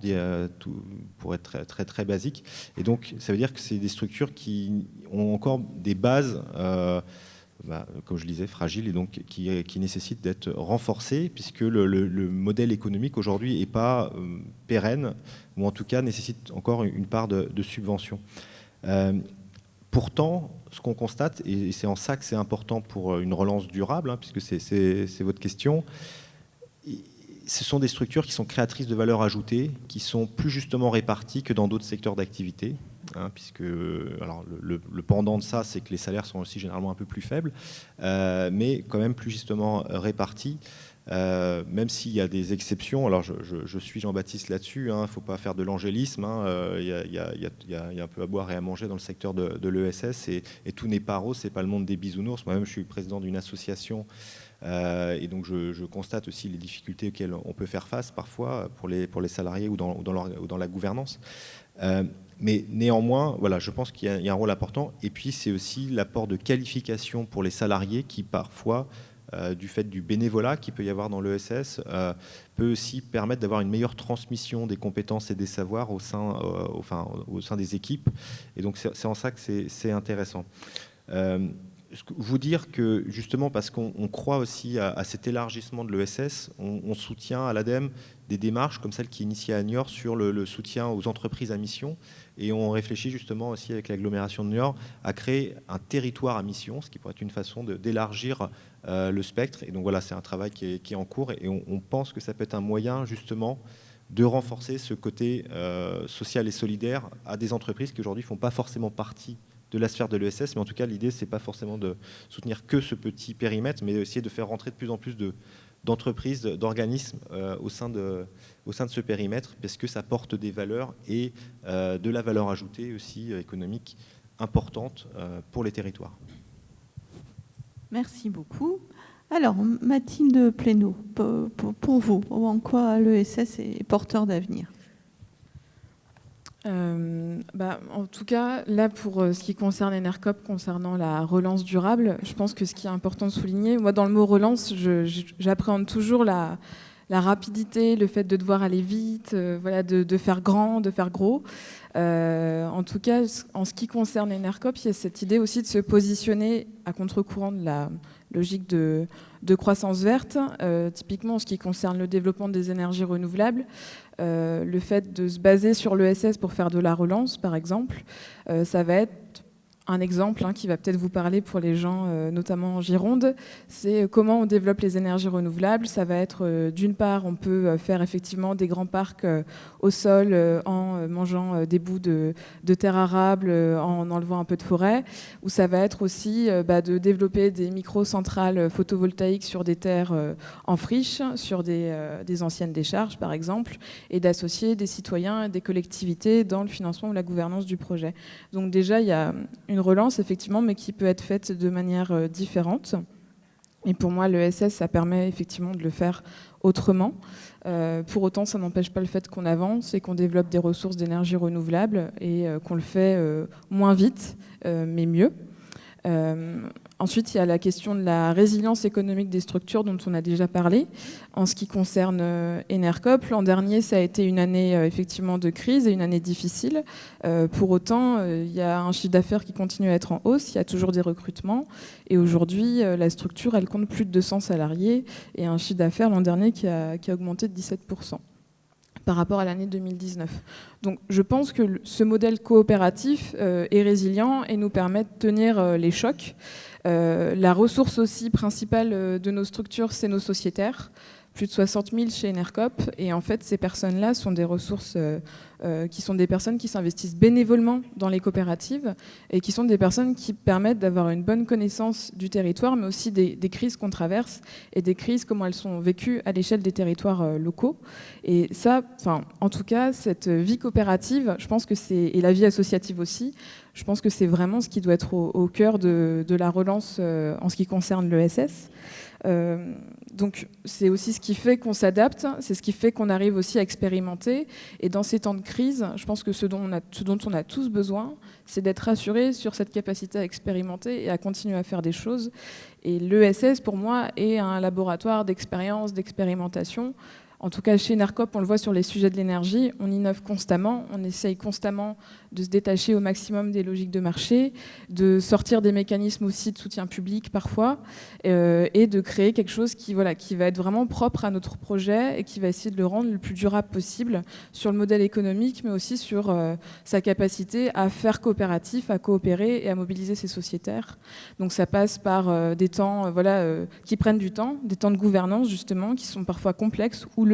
pour être très, très, très basique. Et donc, ça veut dire que c'est des structures qui ont encore des bases, comme je le disais, fragiles et donc qui nécessitent d'être renforcées puisque le modèle économique aujourd'hui n'est pas pérenne ou en tout cas nécessite encore une part de subvention. Pourtant, ce qu'on constate, et c'est en ça que c'est important pour une relance durable, hein, puisque c'est votre question, ce sont des structures qui sont créatrices de valeur ajoutée, qui sont plus justement réparties que dans d'autres secteurs d'activité. puisque alors, le pendant de ça, c'est que les salaires sont aussi généralement un peu plus faibles, mais quand même plus justement répartis. Même s'il y a des exceptions, alors je suis Jean-Baptiste là-dessus, il ne faut pas faire de l'angélisme, il y a un peu à boire et à manger dans le secteur de l'ESS, et tout n'est pas rose, ce n'est pas le monde des bisounours. Moi-même, je suis président d'une association, et donc je constate aussi les difficultés auxquelles on peut faire face parfois pour les salariés ou dans la gouvernance. Mais néanmoins, voilà, je pense qu'il y a un rôle important, et puis c'est aussi l'apport de qualification pour les salariés qui parfois, du fait du bénévolat qu'il peut y avoir dans l'ESS, peut aussi permettre d'avoir une meilleure transmission des compétences et des savoirs au sein des équipes. Et donc c'est en ça que c'est intéressant. Vous dire que justement parce qu'on croit aussi à cet élargissement de l'ESS, on soutient à l'ADEME des démarches comme celle qui est initiée à Niort sur le soutien aux entreprises à mission, et on réfléchit justement aussi avec l'agglomération de Niort à créer un territoire à mission, ce qui pourrait être une façon d'élargir le spectre. Et donc voilà, c'est un travail qui est en cours, et on pense que ça peut être un moyen justement de renforcer ce côté social et solidaire à des entreprises qui aujourd'hui ne font pas forcément partie de la sphère de l'ESS, mais en tout cas l'idée c'est pas forcément de soutenir que ce petit périmètre, mais essayer de faire rentrer de plus en plus d'entreprises, d'organismes au sein de ce périmètre, parce que ça porte des valeurs et de la valeur ajoutée aussi économique importante pour les territoires. Merci beaucoup. Alors, Mathilde Plénaud, pour vous, en quoi l'ESS est porteur d'avenir ? En tout cas, là, pour ce qui concerne Enercop, concernant la relance durable, je pense que ce qui est important de souligner, moi, dans le mot relance, j'appréhende toujours la rapidité, le fait de devoir aller vite, de faire grand, de faire gros. En tout cas, en ce qui concerne Enercop, il y a cette idée aussi de se positionner à contre-courant de la logique de croissance verte, typiquement en ce qui concerne le développement des énergies renouvelables. Le fait de se baser sur l'ESS pour faire de la relance, par exemple, ça va être un exemple qui va peut-être vous parler pour les gens, notamment en Gironde, c'est comment on développe les énergies renouvelables. Ça va être, d'une part, on peut faire effectivement des grands parcs au sol en mangeant des bouts de terre arable, en enlevant un peu de forêt, ou ça va être aussi de développer des micro-centrales photovoltaïques sur des terres en friche, sur des anciennes décharges, par exemple, et d'associer des citoyens et des collectivités dans le financement ou la gouvernance du projet. Donc déjà, il y a une relance, effectivement, mais qui peut être faite de manière différente. Et pour moi, l'ESS, ça permet effectivement de le faire autrement. Pour autant, ça n'empêche pas le fait qu'on avance et qu'on développe des ressources d'énergie renouvelables et qu'on le fait moins vite, mais mieux. Ensuite, il y a la question de la résilience économique des structures dont on a déjà parlé. En ce qui concerne Enercop, l'an dernier, ça a été une année effectivement de crise et une année difficile. Pour autant, il y a un chiffre d'affaires qui continue à être en hausse, il y a toujours des recrutements. Et aujourd'hui, la structure, elle compte plus de 200 salariés et un chiffre d'affaires l'an dernier qui a augmenté de 17% par rapport à l'année 2019. Donc je pense que ce modèle coopératif est résilient et nous permet de tenir les chocs. La ressource aussi principale de nos structures, c'est nos sociétaires. Plus de 60 000 chez Enercop. Et en fait, ces personnes-là sont des ressources qui sont des personnes qui s'investissent bénévolement dans les coopératives et qui sont des personnes qui permettent d'avoir une bonne connaissance du territoire, mais aussi des crises qu'on traverse et des crises, comment elles sont vécues à l'échelle des territoires locaux. Et ça, en tout cas, cette vie coopérative, je pense que et la vie associative aussi, je pense que c'est vraiment ce qui doit être au cœur de la relance en ce qui concerne l'ESS. Donc c'est aussi ce qui fait qu'on s'adapte, c'est ce qui fait qu'on arrive aussi à expérimenter. Et dans ces temps de crise, je pense que ce dont on a tous besoin, c'est d'être rassurés sur cette capacité à expérimenter et à continuer à faire des choses. Et l'ESS, pour moi, est un laboratoire d'expérience, d'expérimentation. En tout cas, chez Enercop, on le voit sur les sujets de l'énergie, on innove constamment, on essaye constamment de se détacher au maximum des logiques de marché, de sortir des mécanismes aussi de soutien public parfois, et de créer quelque chose qui va être vraiment propre à notre projet et qui va essayer de le rendre le plus durable possible sur le modèle économique, mais aussi sur sa capacité à faire coopératif, à coopérer et à mobiliser ses sociétaires. Donc ça passe par des temps qui prennent du temps, des temps de gouvernance justement, qui sont parfois complexes, houleux,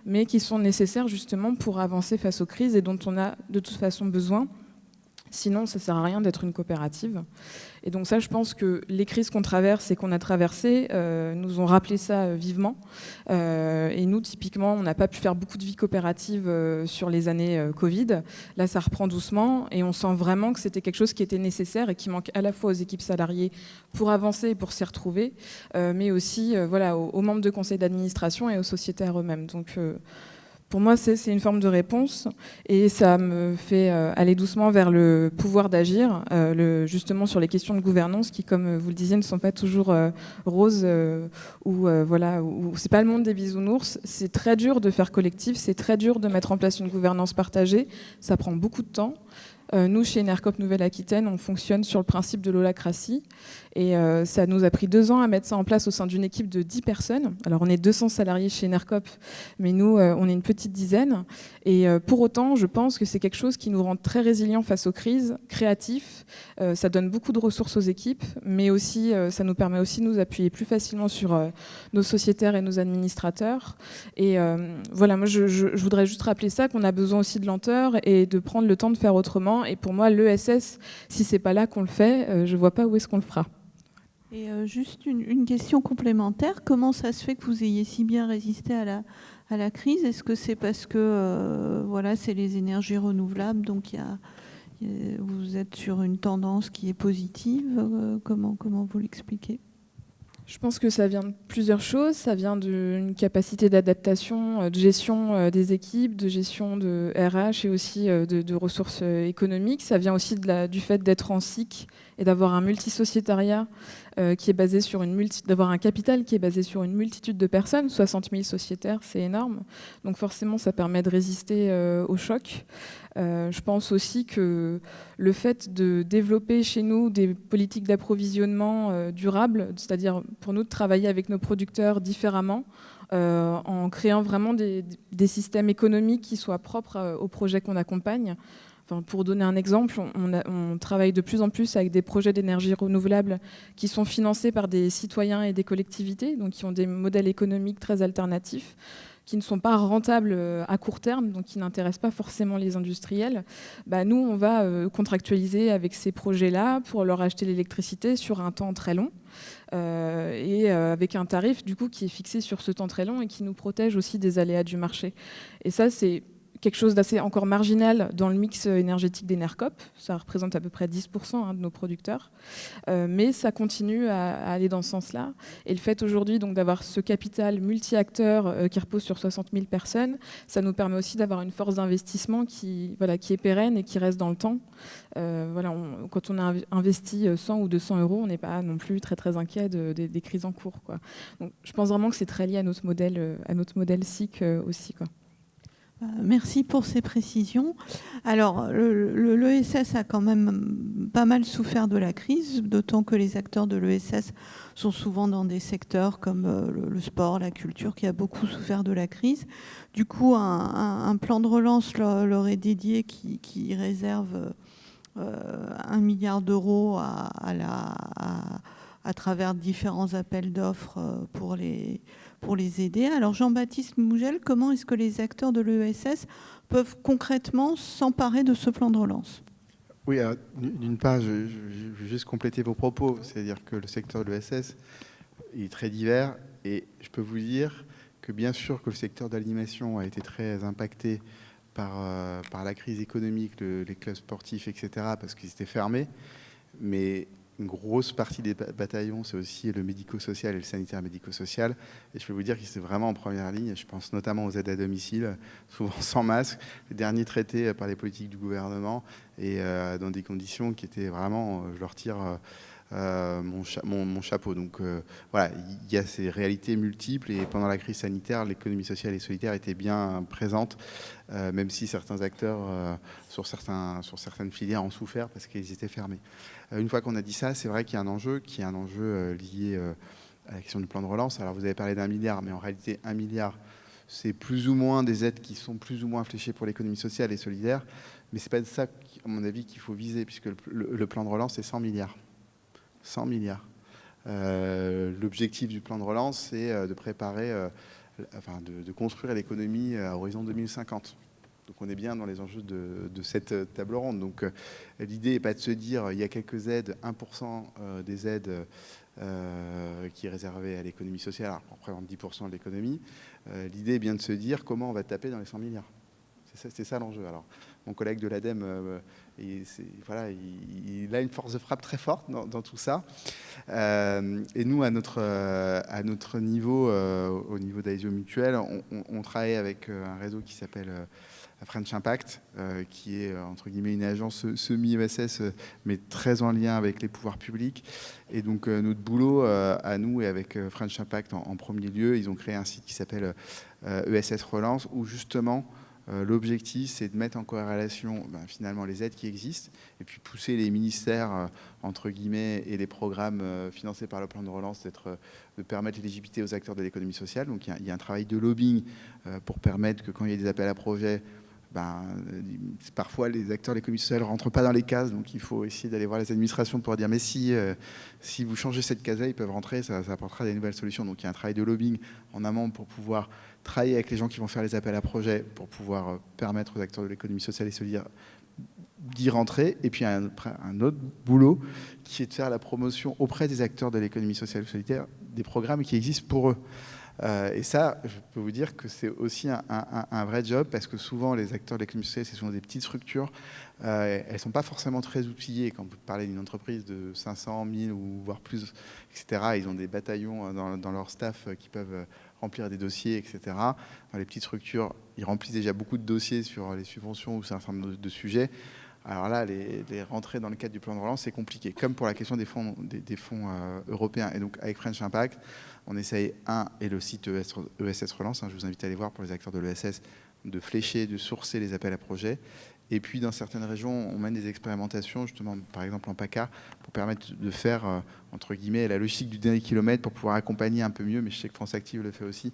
mais qui sont nécessaires justement pour avancer face aux crises et dont on a de toute façon besoin. Sinon, ça ne sert à rien d'être une coopérative. Et donc ça, je pense que les crises qu'on traverse et qu'on a traversées nous ont rappelé ça vivement. Et nous, typiquement, on n'a pas pu faire beaucoup de vie coopérative sur les années Covid. Là, ça reprend doucement et on sent vraiment que c'était quelque chose qui était nécessaire et qui manque à la fois aux équipes salariées pour avancer et pour s'y retrouver, mais aussi aux membres de conseil d'administration et aux sociétaires eux-mêmes. Donc, pour moi, c'est une forme de réponse et ça me fait aller doucement vers le pouvoir d'agir, justement sur les questions de gouvernance qui, comme vous le disiez, ne sont pas toujours roses ou c'est pas le monde des bisounours. C'est très dur de faire collectif, c'est très dur de mettre en place une gouvernance partagée, ça prend beaucoup de temps. Nous, chez Enercop Nouvelle-Aquitaine, on fonctionne sur le principe de l'holacratie. Et ça nous a pris 2 ans à mettre ça en place au sein d'une équipe de 10 personnes. Alors, on est 200 salariés chez Enercop, mais nous, on est une petite dizaine. Et pour autant, je pense que c'est quelque chose qui nous rend très résilients face aux crises, créatifs. Ça donne beaucoup de ressources aux équipes, mais aussi, ça nous permet aussi de nous appuyer plus facilement sur nos sociétaires et nos administrateurs. Et moi, je voudrais juste rappeler ça, qu'on a besoin aussi de lenteur et de prendre le temps de faire autrement. Et pour moi, l'ESS, si c'est pas là qu'on le fait, je vois pas où est-ce qu'on le fera. Et juste une question complémentaire. Comment ça se fait que vous ayez si bien résisté à la crise? Est-ce que c'est parce que c'est les énergies renouvelables, donc vous êtes sur une tendance qui est positive? Comment vous l'expliquez? Je pense que ça vient de plusieurs choses. Ça vient d'une capacité d'adaptation, de gestion des équipes, de gestion de RH et aussi de ressources économiques. Ça vient aussi du fait d'être en SIC et d'avoir un multisociétariat qui est basé sur d'avoir un capital qui est basé sur une multitude de personnes. 60 000 sociétaires, c'est énorme. Donc forcément, ça permet de résister au choc. Je pense aussi que le fait de développer chez nous des politiques d'approvisionnement durables, c'est-à-dire pour nous de travailler avec nos producteurs différemment, en créant vraiment des systèmes économiques qui soient propres aux projets qu'on accompagne. Enfin, pour donner un exemple, on travaille de plus en plus avec des projets d'énergie renouvelable qui sont financés par des citoyens et des collectivités, donc qui ont des modèles économiques très alternatifs, qui ne sont pas rentables à court terme, donc qui n'intéressent pas forcément les industriels. Nous, on va contractualiser avec ces projets-là pour leur acheter l'électricité sur un temps très long et avec un tarif du coup qui est fixé sur ce temps très long et qui nous protège aussi des aléas du marché. Et ça, c'est quelque chose d'assez encore marginal dans le mix énergétique d'Enercop. Ça représente à peu près 10% de nos producteurs. Mais ça continue à aller dans ce sens-là. Et le fait aujourd'hui donc, d'avoir ce capital multi-acteur qui repose sur 60 000 personnes, ça nous permet aussi d'avoir une force d'investissement qui est pérenne et qui reste dans le temps. Quand on a investi 100 ou 200 euros, on n'est pas non plus très, très inquiet des crises en cours, quoi. Donc, je pense vraiment que c'est très lié à notre modèle SIC aussi, quoi. Merci pour ces précisions. Alors, l'ESS a quand même pas mal souffert de la crise, d'autant que les acteurs de l'ESS sont souvent dans des secteurs comme le sport, la culture, qui a beaucoup souffert de la crise. Du coup, un plan de relance leur est dédié qui réserve 1 milliard d'euros à travers différents appels d'offres pour les aider. Alors Jean-Baptiste Mougel, comment est-ce que les acteurs de l'ESS peuvent concrètement s'emparer de ce plan de relance? Oui, d'une part, je vais juste compléter vos propos, c'est-à-dire que le secteur de l'ESS est très divers et je peux vous dire que bien sûr que le secteur d'animation a été très impacté par la crise économique, les clubs sportifs, etc., parce qu'ils étaient fermés, mais une grosse partie des bataillons, c'est aussi le médico-social et le sanitaire médico-social. Et je peux vous dire qu'ils étaient vraiment en première ligne. Je pense notamment aux aides à domicile, souvent sans masque, les derniers traités par les politiques du gouvernement et dans des conditions qui étaient vraiment, je leur tire mon chapeau. Donc voilà, il y a ces réalités multiples et pendant la crise sanitaire, l'économie sociale et solidaire était bien présente, même si certains acteurs sur certaines filières ont souffert parce qu'ils étaient fermés. Une fois qu'on a dit ça, c'est vrai qu'il y a un enjeu lié à la question du plan de relance. Alors vous avez parlé d'1 milliard, mais en réalité 1 milliard, c'est plus ou moins des aides qui sont plus ou moins fléchées pour l'économie sociale et solidaire, mais c'est pas de ça, à mon avis, qu'il faut viser, puisque le plan de relance, c'est 100 milliards. 100 milliards. L'objectif du plan de relance, c'est de préparer, de construire l'économie à horizon 2050. Donc on est bien dans les enjeux de cette table ronde. Donc l'idée n'est pas de se dire il y a quelques aides, 1% des aides qui est réservé à l'économie sociale, alors qu'on représente 10% de l'économie. L'idée est bien de se dire comment on va taper dans les 100 milliards. C'est ça l'enjeu. Alors, mon collègue de l'ADEME, voilà, il a une force de frappe très forte dans tout ça. Et nous, à notre niveau, au niveau d'Aesio Mutuelle, on travaille avec un réseau qui s'appelle French Impact, qui est entre guillemets une agence semi-ESS, mais très en lien avec les pouvoirs publics. Et donc notre boulot à nous et avec French Impact en premier lieu, ils ont créé un site qui s'appelle ESS Relance, où justement l'objectif, c'est de mettre en corrélation finalement les aides qui existent et puis pousser les ministères, entre guillemets, et les programmes financés par le plan de relance de permettre l'éligibilité aux acteurs de l'économie sociale. Donc il y a un travail de lobbying pour permettre que quand il y a des appels à projets, parfois les acteurs de l'économie sociale ne rentrent pas dans les cases, donc il faut essayer d'aller voir les administrations pour dire mais si vous changez cette case-là, ils peuvent rentrer, ça apportera des nouvelles solutions. Donc il y a un travail de lobbying en amont pour pouvoir travailler avec les gens qui vont faire les appels à projets, pour pouvoir permettre aux acteurs de l'économie sociale et solidaire d'y rentrer. Et puis un autre boulot qui est de faire la promotion auprès des acteurs de l'économie sociale et solidaire des programmes qui existent pour eux. Et ça, je peux vous dire que c'est aussi un vrai job, parce que souvent les acteurs de l'économie sociale, ce sont des petites structures, elles ne sont pas forcément très outillées. Quand vous parlez d'une entreprise de 500, 1000 ou voire plus, etc., ils ont des bataillons dans leur staff qui peuvent remplir des dossiers, etc. Dans les petites structures, ils remplissent déjà beaucoup de dossiers sur les subventions ou sur un certain nombre de sujets. Alors là, les rentrer dans le cadre du plan de relance, c'est compliqué, comme pour la question des fonds européens. Et donc, avec French Impact, on essaye, et le site ESS Relance, je vous invite à aller voir pour les acteurs de l'ESS, de flécher, de sourcer les appels à projets. Et puis, dans certaines régions, on mène des expérimentations, justement, par exemple en PACA, pour permettre de faire, entre guillemets, la logique du dernier kilomètre pour pouvoir accompagner un peu mieux, mais je sais que France Active le fait aussi,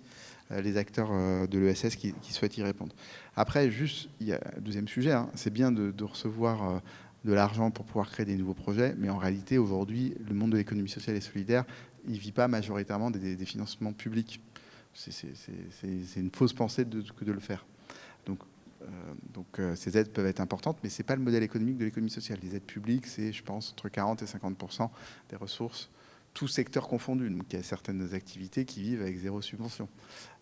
les acteurs de l'ESS qui souhaitent y répondre. Après, juste, il y a un deuxième sujet, c'est bien de recevoir de l'argent pour pouvoir créer des nouveaux projets, mais en réalité, aujourd'hui, le monde de l'économie sociale et solidaire, il ne vit pas majoritairement des financements publics. C'est une fausse pensée que de le faire. Donc ces aides peuvent être importantes, mais ce n'est pas le modèle économique de l'économie sociale. Les aides publiques, c'est, je pense, entre 40 et 50% des ressources, tous secteurs confondus. Donc il y a certaines activités qui vivent avec 0 subvention.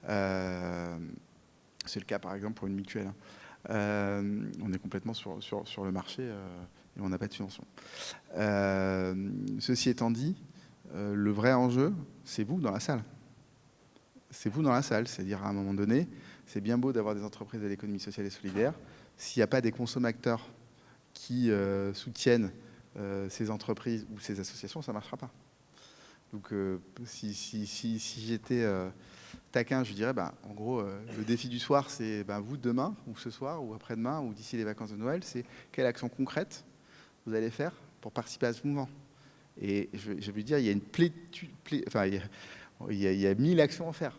C'est le cas, par exemple, pour une mutuelle. On est complètement sur le marché et on n'a pas de subvention. Ceci étant dit, le vrai enjeu, c'est vous dans la salle. C'est vous dans la salle, c'est-à-dire à un moment donné, c'est bien beau d'avoir des entreprises de l'économie sociale et solidaire. S'il n'y a pas des consommateurs qui soutiennent ces entreprises ou ces associations, ça ne marchera pas. Donc si j'étais taquin, je dirais, en gros, le défi du soir, c'est vous demain, ou ce soir, ou après-demain, ou d'ici les vacances de Noël, c'est quelle action concrète vous allez faire pour participer à ce mouvement. Et je vais vous dire, il y a une il y a 1000 actions à faire,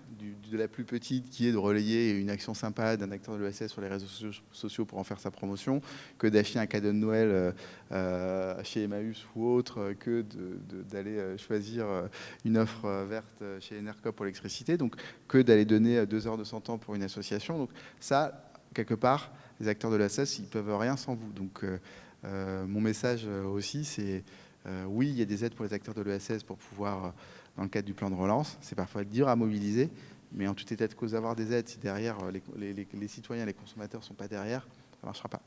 de la plus petite qui est de relayer une action sympa d'un acteur de l'ESS sur les réseaux sociaux pour en faire sa promotion, que d'acheter un cadeau de Noël chez Emmaüs ou autre, que d'aller choisir une offre verte chez Enercop pour l'électricité, donc que d'aller donner 2 heures de son temps pour une association. Donc ça, quelque part, les acteurs de l'ESS, ils ne peuvent rien sans vous. Donc mon message aussi, c'est oui, il y a des aides pour les acteurs de l'ESS pour pouvoir, dans le cadre du plan de relance, c'est parfois dur à mobiliser, mais en tout état de cause, avoir des aides, si derrière les citoyens, les consommateurs ne sont pas derrière, ça ne marchera pas.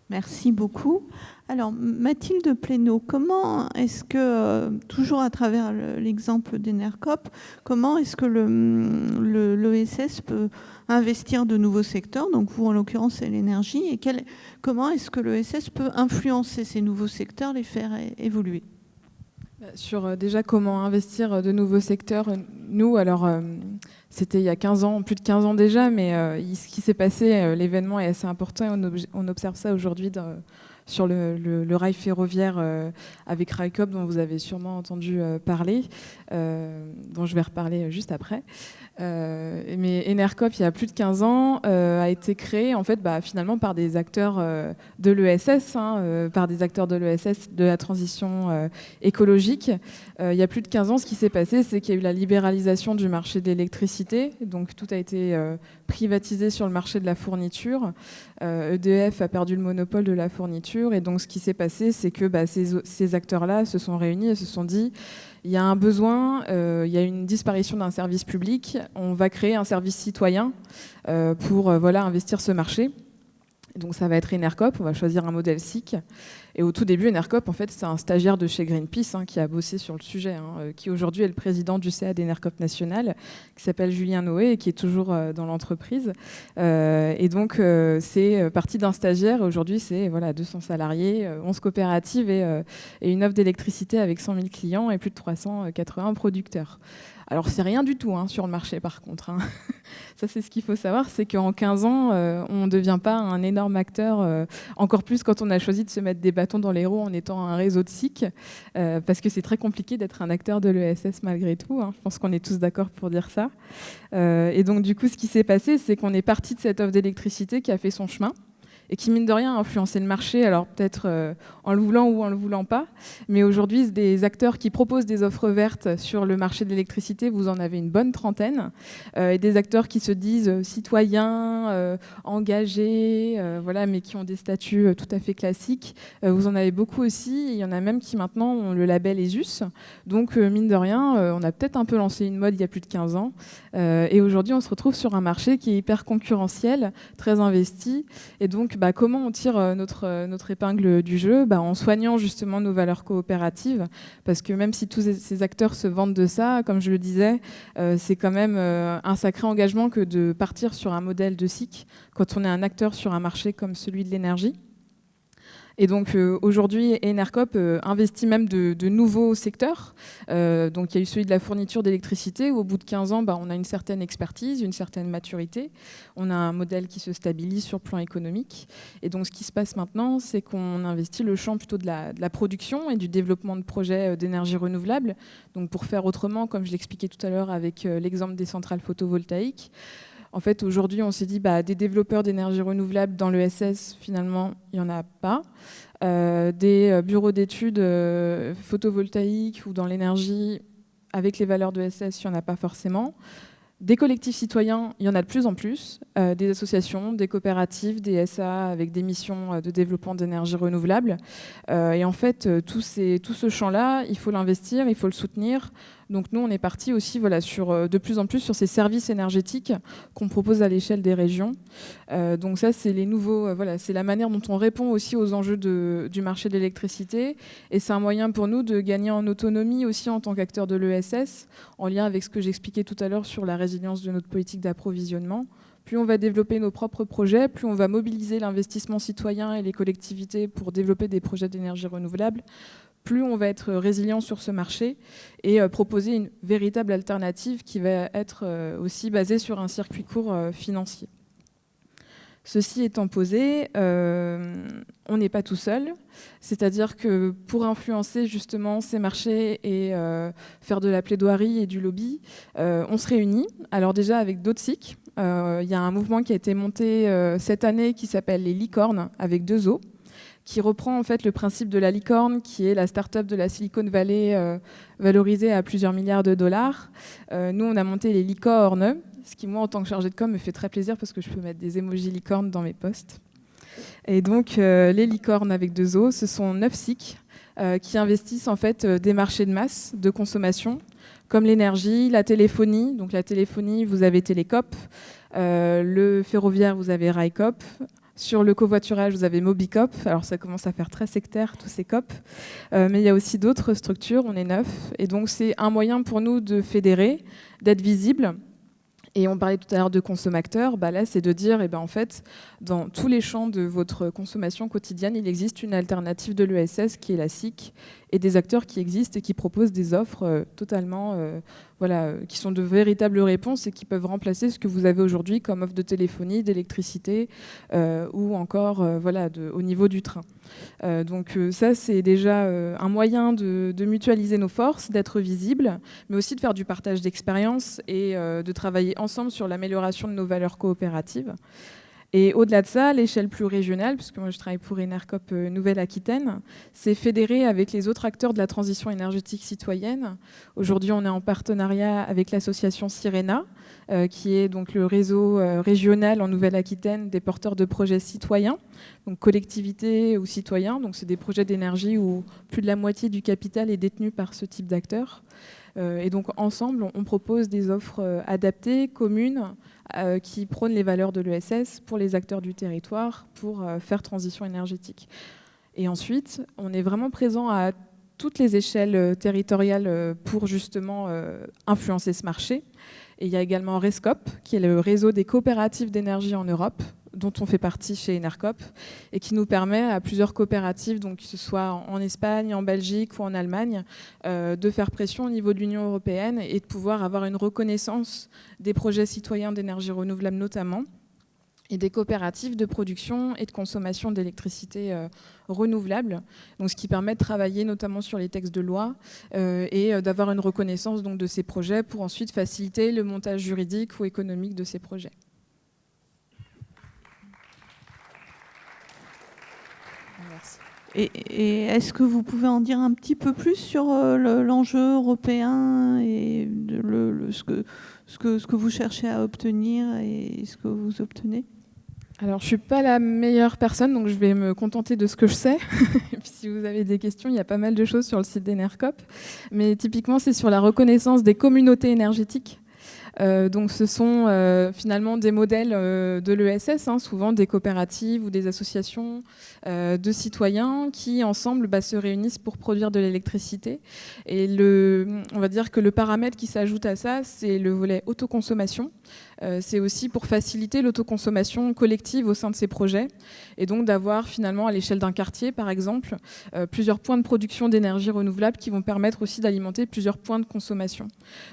Merci beaucoup. Alors, Mathilde Plénaud, comment est-ce que, toujours à travers l'exemple d'Enercop, comment est-ce que l'ESS peut investir de nouveaux secteurs? Donc, vous, en l'occurrence, c'est l'énergie. Et comment est-ce que l'ESS peut influencer ces nouveaux secteurs, les faire évoluer? Sur déjà comment investir de nouveaux secteurs, nous, alors c'était il y a 15 ans, plus de 15 ans déjà, mais ce qui s'est passé, l'événement est assez important et on observe ça aujourd'hui sur le rail ferroviaire avec Railcoop, dont vous avez sûrement entendu parler. dont je vais reparler juste après. Mais Enercop, il y a plus de 15 ans, a été créé en fait, finalement par des acteurs de l'ESS, par des acteurs de l'ESS de la transition écologique. Il y a plus de 15 ans, ce qui s'est passé, c'est qu'il y a eu la libéralisation du marché de l'électricité. Donc tout a été privatisé sur le marché de la fourniture. EDF a perdu le monopole de la fourniture. Et donc ce qui s'est passé, c'est que ces acteurs-là se sont réunis et se sont dit il y a un besoin, il y a une disparition d'un service public, on va créer un service citoyen pour investir ce marché. Donc ça va être Enercop, on va choisir un modèle SIC. Et au tout début, Enercop, en fait, c'est un stagiaire de chez Greenpeace qui a bossé sur le sujet, qui aujourd'hui est le président du CA d'Enercop National, qui s'appelle Julien Noé et qui est toujours dans l'entreprise. Et donc, c'est parti d'un stagiaire. Aujourd'hui, c'est 200 salariés, 11 coopératives et une offre d'électricité avec 100 000 clients et plus de 380 producteurs. Alors, c'est rien du tout sur le marché, par contre. Ça, c'est ce qu'il faut savoir, c'est qu'en 15 ans, on ne devient pas un énorme acteur, encore plus quand on a choisi de se mettre des bâtons dans les roues en étant un réseau de SIC, parce que c'est très compliqué d'être un acteur de l'ESS malgré tout. Je pense qu'on est tous d'accord pour dire ça. Et donc, du coup, ce qui s'est passé, c'est qu'on est parti de cette offre d'électricité qui a fait son chemin, et qui, mine de rien, a influencé le marché, alors peut-être en le voulant ou en le voulant pas. Mais aujourd'hui, des acteurs qui proposent des offres vertes sur le marché de l'électricité, vous en avez une bonne trentaine. Et des acteurs qui se disent citoyens, engagés, mais qui ont des statuts tout à fait classiques. Vous en avez beaucoup aussi. Il y en a même qui maintenant ont le label ESUS. Donc, mine de rien, on a peut-être un peu lancé une mode il y a plus de 15 ans. Et aujourd'hui, on se retrouve sur un marché qui est hyper concurrentiel, très investi. Et donc, comment on tire notre épingle du jeu ? En soignant justement nos valeurs coopératives, parce que même si tous ces acteurs se vantent de ça, comme je le disais, c'est quand même un sacré engagement que de partir sur un modèle de SIC quand on est un acteur sur un marché comme celui de l'énergie. Et donc aujourd'hui, Enercop investit même de nouveaux secteurs. Donc il y a eu celui de la fourniture d'électricité où au bout de 15 ans, on a une certaine expertise, une certaine maturité. On a un modèle qui se stabilise sur le plan économique. Et donc ce qui se passe maintenant, c'est qu'on investit le champ plutôt de la production et du développement de projets d'énergie renouvelable. Donc pour faire autrement, comme je l'expliquais tout à l'heure avec l'exemple des centrales photovoltaïques, en fait, aujourd'hui, on s'est dit des développeurs d'énergie renouvelable dans l'ESS, finalement, il n'y en a pas. Des bureaux d'études photovoltaïques ou dans l'énergie avec les valeurs de l'ESS, il n'y en a pas forcément. Des collectifs citoyens, il y en a de plus en plus. Des associations, des coopératives, des SA avec des missions de développement d'énergie renouvelable. Et en fait, tout ce champ-là, il faut l'investir, il faut le soutenir. Donc nous, on est parti aussi de plus en plus sur ces services énergétiques qu'on propose à l'échelle des régions. Donc ça, c'est les nouveaux, c'est la manière dont on répond aussi aux enjeux du marché de l'électricité. Et c'est un moyen pour nous de gagner en autonomie aussi en tant qu'acteur de l'ESS, en lien avec ce que j'expliquais tout à l'heure sur la résilience de notre politique d'approvisionnement. Plus on va développer nos propres projets, plus on va mobiliser l'investissement citoyen et les collectivités pour développer des projets d'énergie renouvelable, plus on va être résilient sur ce marché et proposer une véritable alternative qui va être aussi basée sur un circuit court financier. Ceci étant posé, on n'est pas tout seul. C'est-à-dire que pour influencer justement ces marchés et faire de la plaidoirie et du lobby, on se réunit. Alors déjà avec d'autres SIC. Il y a un mouvement qui a été monté cette année qui s'appelle les licornes avec 2 O, qui reprend en fait le principe de la licorne, qui est la start-up de la Silicon Valley valorisée à plusieurs milliards de dollars. Nous, on a monté les licornes, ce qui, moi, en tant que chargée de com, me fait très plaisir parce que je peux mettre des emojis licornes dans mes posts. Et donc, les licornes avec 2 O, ce sont 9 SIC qui investissent en fait des marchés de masse de consommation, comme l'énergie, la téléphonie. Donc, la téléphonie, vous avez Télécop. Le ferroviaire, vous avez Railcoop. Sur le covoiturage, vous avez Mobicop. Alors, ça commence à faire très sectaire, tous ces COP. Mais il y a aussi d'autres structures. On est 9. Et donc, c'est un moyen pour nous de fédérer, d'être visible Et on parlait tout à l'heure de consommateurs, là c'est de dire, en fait, dans tous les champs de votre consommation quotidienne, il existe une alternative de l'ESS qui est la SIC, et des acteurs qui existent et qui proposent des offres totalement, qui sont de véritables réponses et qui peuvent remplacer ce que vous avez aujourd'hui comme offre de téléphonie, d'électricité ou encore au niveau du train. Donc ça, c'est déjà un moyen de mutualiser nos forces, d'être visible, mais aussi de faire du partage d'expériences et de travailler ensemble sur l'amélioration de nos valeurs coopératives. Et au-delà de ça, l'échelle plus régionale, puisque moi je travaille pour Enercoop Nouvelle-Aquitaine, c'est fédérer avec les autres acteurs de la transition énergétique citoyenne. Aujourd'hui, on est en partenariat avec l'association Sirena, qui est donc le réseau régional en Nouvelle-Aquitaine des porteurs de projets citoyens, donc collectivités ou citoyens. Donc c'est des projets d'énergie où plus de la moitié du capital est détenu par ce type d'acteurs. Et donc ensemble, on propose des offres adaptées, communes, qui prônent les valeurs de l'ESS pour les acteurs du territoire pour faire transition énergétique. Et ensuite, on est vraiment présent à toutes les échelles territoriales pour justement influencer ce marché. Et il y a également Rescoop, qui est le réseau des coopératives d'énergie en Europe, dont on fait partie chez Enercoop, et qui nous permet à plusieurs coopératives, donc que ce soit en Espagne, en Belgique ou en Allemagne, de faire pression au niveau de l'Union européenne et de pouvoir avoir une reconnaissance des projets citoyens d'énergie renouvelable notamment, et des coopératives de production et de consommation d'électricité renouvelable, donc ce qui permet de travailler notamment sur les textes de loi et d'avoir une reconnaissance donc, de ces projets pour ensuite faciliter le montage juridique ou économique de ces projets. Merci. Et est-ce que vous pouvez en dire un petit peu plus sur l'enjeu européen et ce que vous cherchez à obtenir et ce que vous obtenez ? Alors, je ne suis pas la meilleure personne, donc je vais me contenter de ce que je sais. Et puis, si vous avez des questions, il y a pas mal de choses sur le site d'Enercoop. Mais typiquement, c'est sur la reconnaissance des communautés énergétiques. Donc ce sont finalement des modèles de l'ESS, souvent des coopératives ou des associations de citoyens qui ensemble se réunissent pour produire de l'électricité. Et on va dire que le paramètre qui s'ajoute à ça, c'est le volet autoconsommation. C'est aussi pour faciliter l'autoconsommation collective au sein de ces projets et donc d'avoir finalement à l'échelle d'un quartier par exemple plusieurs points de production d'énergie renouvelable qui vont permettre aussi d'alimenter plusieurs points de consommation.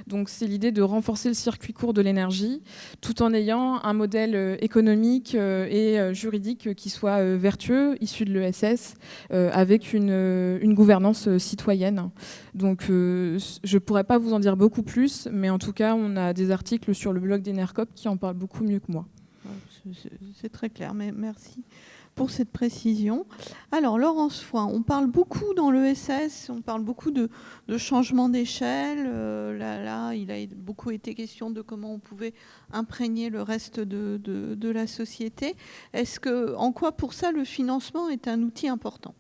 Donc c'est l'idée de renforcer le circuit court de l'énergie tout en ayant un modèle économique et juridique qui soit vertueux, issu de l'ESS, avec une gouvernance citoyenne. Donc je ne pourrais pas vous en dire beaucoup plus, mais en tout cas on a des articles sur le blog d'Enercoop qui en parlent beaucoup mieux que moi. C'est très clair, mais merci pour cette précision. Alors Laurence Foin, on parle beaucoup dans l'ESS, on parle beaucoup de changement d'échelle. Là, il a beaucoup été question de comment on pouvait imprégner le reste de la société. En quoi pour ça le financement est un outil important ?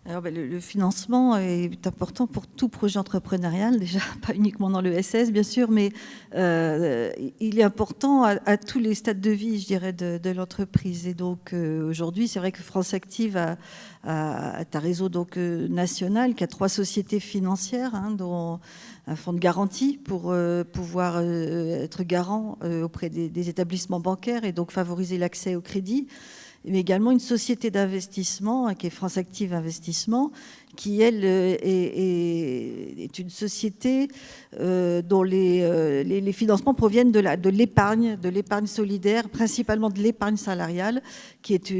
Alors, le financement est important pour tout projet entrepreneurial, déjà pas uniquement dans l'ESS bien sûr, mais il est important à tous les stades de vie, je dirais, de l'entreprise. Et donc aujourd'hui, c'est vrai que France Active a un réseau donc, national qui a 3 sociétés financières, dont un fonds de garantie pour pouvoir être garant auprès des établissements bancaires et donc favoriser l'accès au crédit, mais également une société d'investissement qui est France Active Investissement, qui, elle, est une société dont les financements proviennent de l'épargne solidaire, principalement de l'épargne salariale, qui est,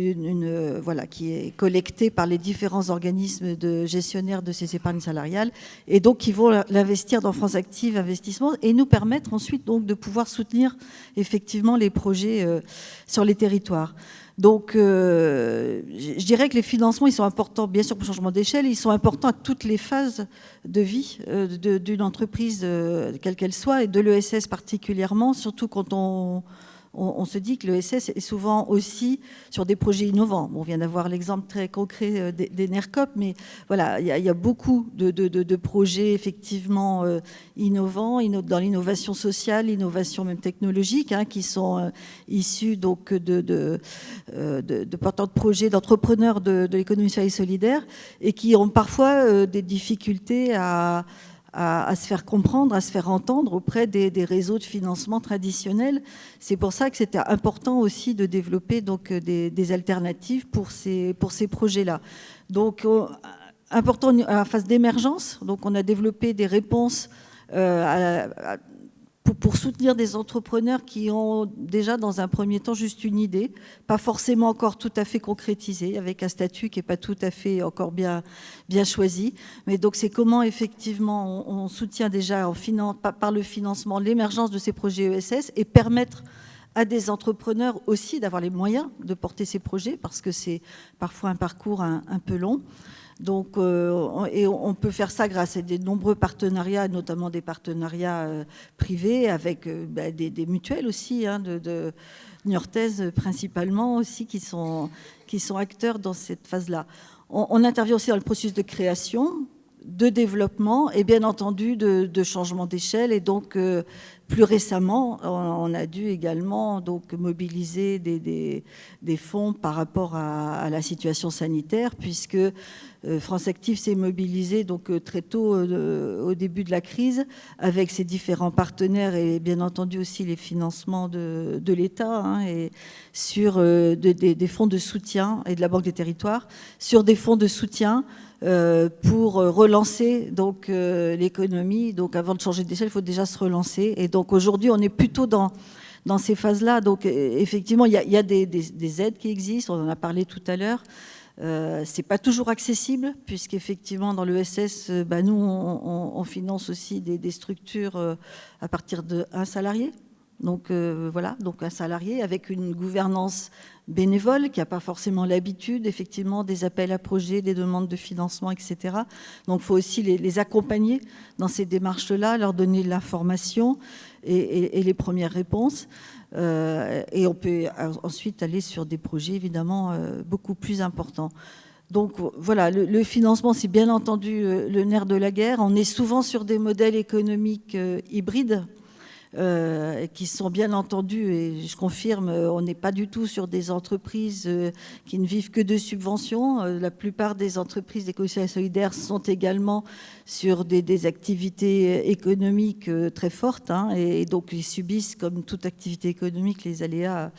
qui est collectée par les différents organismes de gestionnaires de ces épargnes salariales, et donc qui vont l'investir dans France Active Investissement et nous permettre ensuite donc, de pouvoir soutenir effectivement les projets sur les territoires. Donc, je dirais que les financements, ils sont importants, bien sûr, pour le changement d'échelle, ils sont importants à toutes les phases de vie d'une entreprise, quelle qu'elle soit, et de l'ESS particulièrement, surtout quand on se dit que l'ESS est souvent aussi sur des projets innovants. Bon, on vient d'avoir l'exemple très concret d'Enercoop, mais voilà, il y a beaucoup de projets effectivement innovants, dans l'innovation sociale, l'innovation même technologique, qui sont issus donc de porteurs de projets, d'entrepreneurs de l'économie sociale et solidaire, et qui ont parfois des difficultés à à se faire comprendre, à se faire entendre auprès des réseaux de financement traditionnels. C'est pour ça que c'était important aussi de développer donc des alternatives pour ces projets-là. Donc, important à la phase d'émergence. Donc, on a développé des réponses pour soutenir des entrepreneurs qui ont déjà dans un premier temps juste une idée, pas forcément encore tout à fait concrétisée, avec un statut qui n'est pas tout à fait encore bien choisi. Mais donc c'est comment effectivement on soutient déjà par le financement l'émergence de ces projets ESS et permettre à des entrepreneurs aussi d'avoir les moyens de porter ces projets, parce que c'est parfois un parcours un peu long. Donc, et on peut faire ça grâce à des nombreux partenariats, notamment des partenariats privés avec des mutuelles aussi, de niortaises principalement aussi, qui sont acteurs dans cette phase-là. On intervient aussi dans le processus de création, de développement et bien entendu de changement d'échelle. Et donc, plus récemment, on a dû également donc mobiliser des fonds par rapport à la situation sanitaire, puisque France Active s'est mobilisée donc très tôt au début de la crise avec ses différents partenaires et bien entendu aussi les financements de l'État et sur des fonds de soutien et de la Banque des Territoires, sur des fonds de soutien pour relancer donc l'économie. Donc avant de changer d'échelle, il faut déjà se relancer. Et donc aujourd'hui, on est plutôt dans ces phases-là. Donc effectivement, il y a des aides qui existent. On en a parlé tout à l'heure. C'est pas toujours accessible, puisqu'effectivement dans l'ESS, nous on finance aussi des structures à partir d'un salarié. Donc voilà, donc un salarié avec une gouvernance bénévole qui n'a pas forcément l'habitude, effectivement, des appels à projets, des demandes de financement, etc. Donc il faut aussi les accompagner dans ces démarches-là, leur donner de l'information et les premières réponses. Et on peut ensuite aller sur des projets évidemment beaucoup plus importants. Donc voilà, le financement, c'est bien entendu le nerf de la guerre. On est souvent sur des modèles économiques hybrides qui sont bien entendus, et je confirme, on n'est pas du tout sur des entreprises qui ne vivent que de subventions. La plupart des entreprises d'économie solidaire sont également sur des activités économiques très fortes, et donc ils subissent, comme toute activité économique, les aléas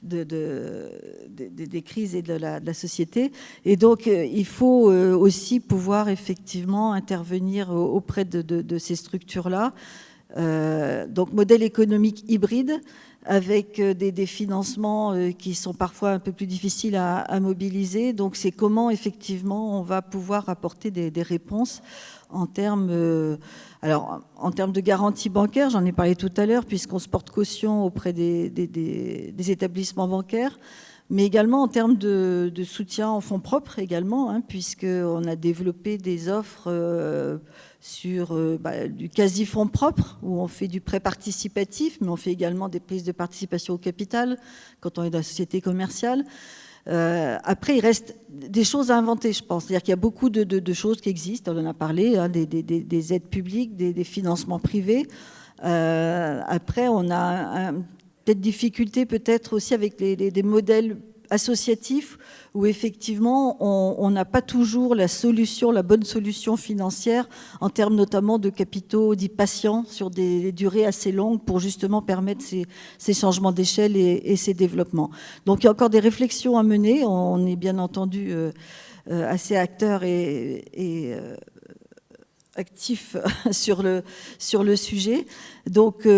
des crises et de la société. Et donc il faut aussi pouvoir effectivement intervenir auprès de ces structures-là. Donc modèle économique hybride avec des financements qui sont parfois un peu plus difficiles à mobiliser. Donc c'est comment effectivement on va pouvoir apporter des réponses en termes de garantie bancaire. J'en ai parlé tout à l'heure, puisqu'on se porte caution auprès des établissements bancaires, mais également en termes de soutien en fonds propres également, puisqu'on a développé des offres sur du quasi-fonds propre, où on fait du prêt participatif, mais on fait également des prises de participation au capital quand on est dans la société commerciale. Après, il reste des choses à inventer, je pense. C'est-à-dire qu'il y a beaucoup de choses qui existent, on en a parlé, des aides publiques, des financements privés. Après, on a peut-être difficulté peut-être aussi avec des modèles associatifs où effectivement on n'a pas toujours la bonne solution financière en termes notamment de capitaux dits patients sur des durées assez longues pour justement permettre ces changements d'échelle et ces développements. Donc il y a encore des réflexions à mener. On est bien entendu assez acteurs et actifs sur le sujet. Donc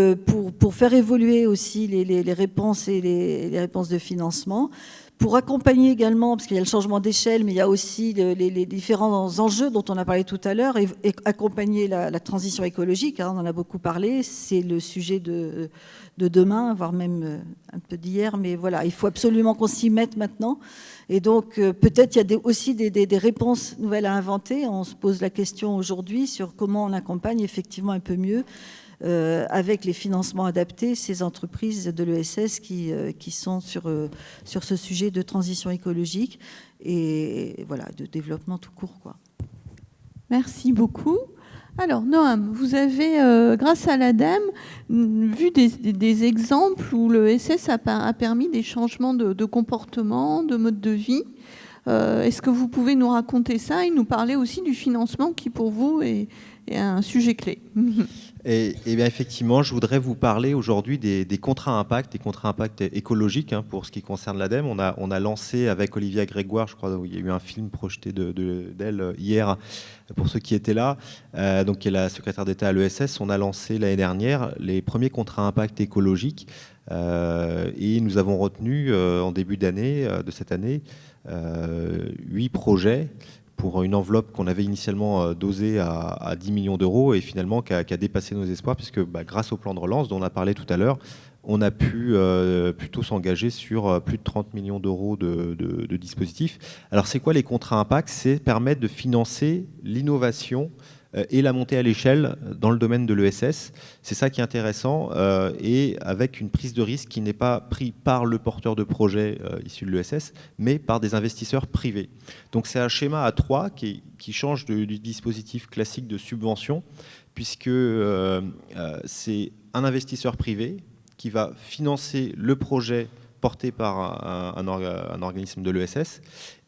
pour faire évoluer aussi les réponses et les réponses de financement, pour accompagner également, parce qu'il y a le changement d'échelle, mais il y a aussi les différents enjeux dont on a parlé tout à l'heure, et accompagner la transition écologique, on en a beaucoup parlé, c'est le sujet de demain, voire même un peu d'hier, mais voilà, il faut absolument qu'on s'y mette maintenant. Et donc peut-être il y a aussi des réponses nouvelles à inventer. On se pose la question aujourd'hui sur comment on accompagne effectivement un peu mieux avec les financements adaptés, ces entreprises de l'ESS qui sont sur ce sujet de transition écologique et voilà, de développement tout court, quoi. Merci beaucoup. Alors, Noam, vous avez, grâce à l'ADEME, vu des exemples où l'ESS a permis des changements de comportement, de mode de vie. Est-ce que vous pouvez nous raconter ça et nous parler aussi du financement qui, pour vous, est un sujet clé. Et bien effectivement, je voudrais vous parler aujourd'hui des contrats impact, des contrats impact écologiques pour ce qui concerne l'ADEME. On a lancé avec Olivia Grégoire, je crois, il y a eu un film projeté d'elle hier, pour ceux qui étaient là, donc qui est la secrétaire d'État à l'ESS. On a lancé l'année dernière les premiers contrats impact écologiques et nous avons retenu en début d'année, de cette année, 8 projets pour une enveloppe qu'on avait initialement dosée à 10 millions d'euros et finalement qui a dépassé nos espoirs puisque grâce au plan de relance dont on a parlé tout à l'heure, on a pu plutôt s'engager sur plus de 30 millions d'euros de dispositifs. Alors c'est quoi les contrats impact? C'est permettre de financer l'innovation et la montée à l'échelle dans le domaine de l'ESS. C'est ça qui est intéressant et avec une prise de risque qui n'est pas prise par le porteur de projet issu de l'ESS, mais par des investisseurs privés. Donc c'est un schéma à 3 qui change du dispositif classique de subvention, puisque c'est un investisseur privé qui va financer le projet porté par un organisme de l'ESS,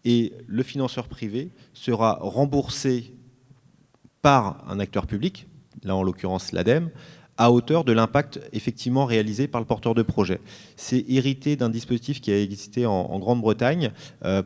et le financeur privé sera remboursé par un acteur public, là en l'occurrence l'ADEME, à hauteur de l'impact effectivement réalisé par le porteur de projet. C'est hérité d'un dispositif qui a existé en Grande-Bretagne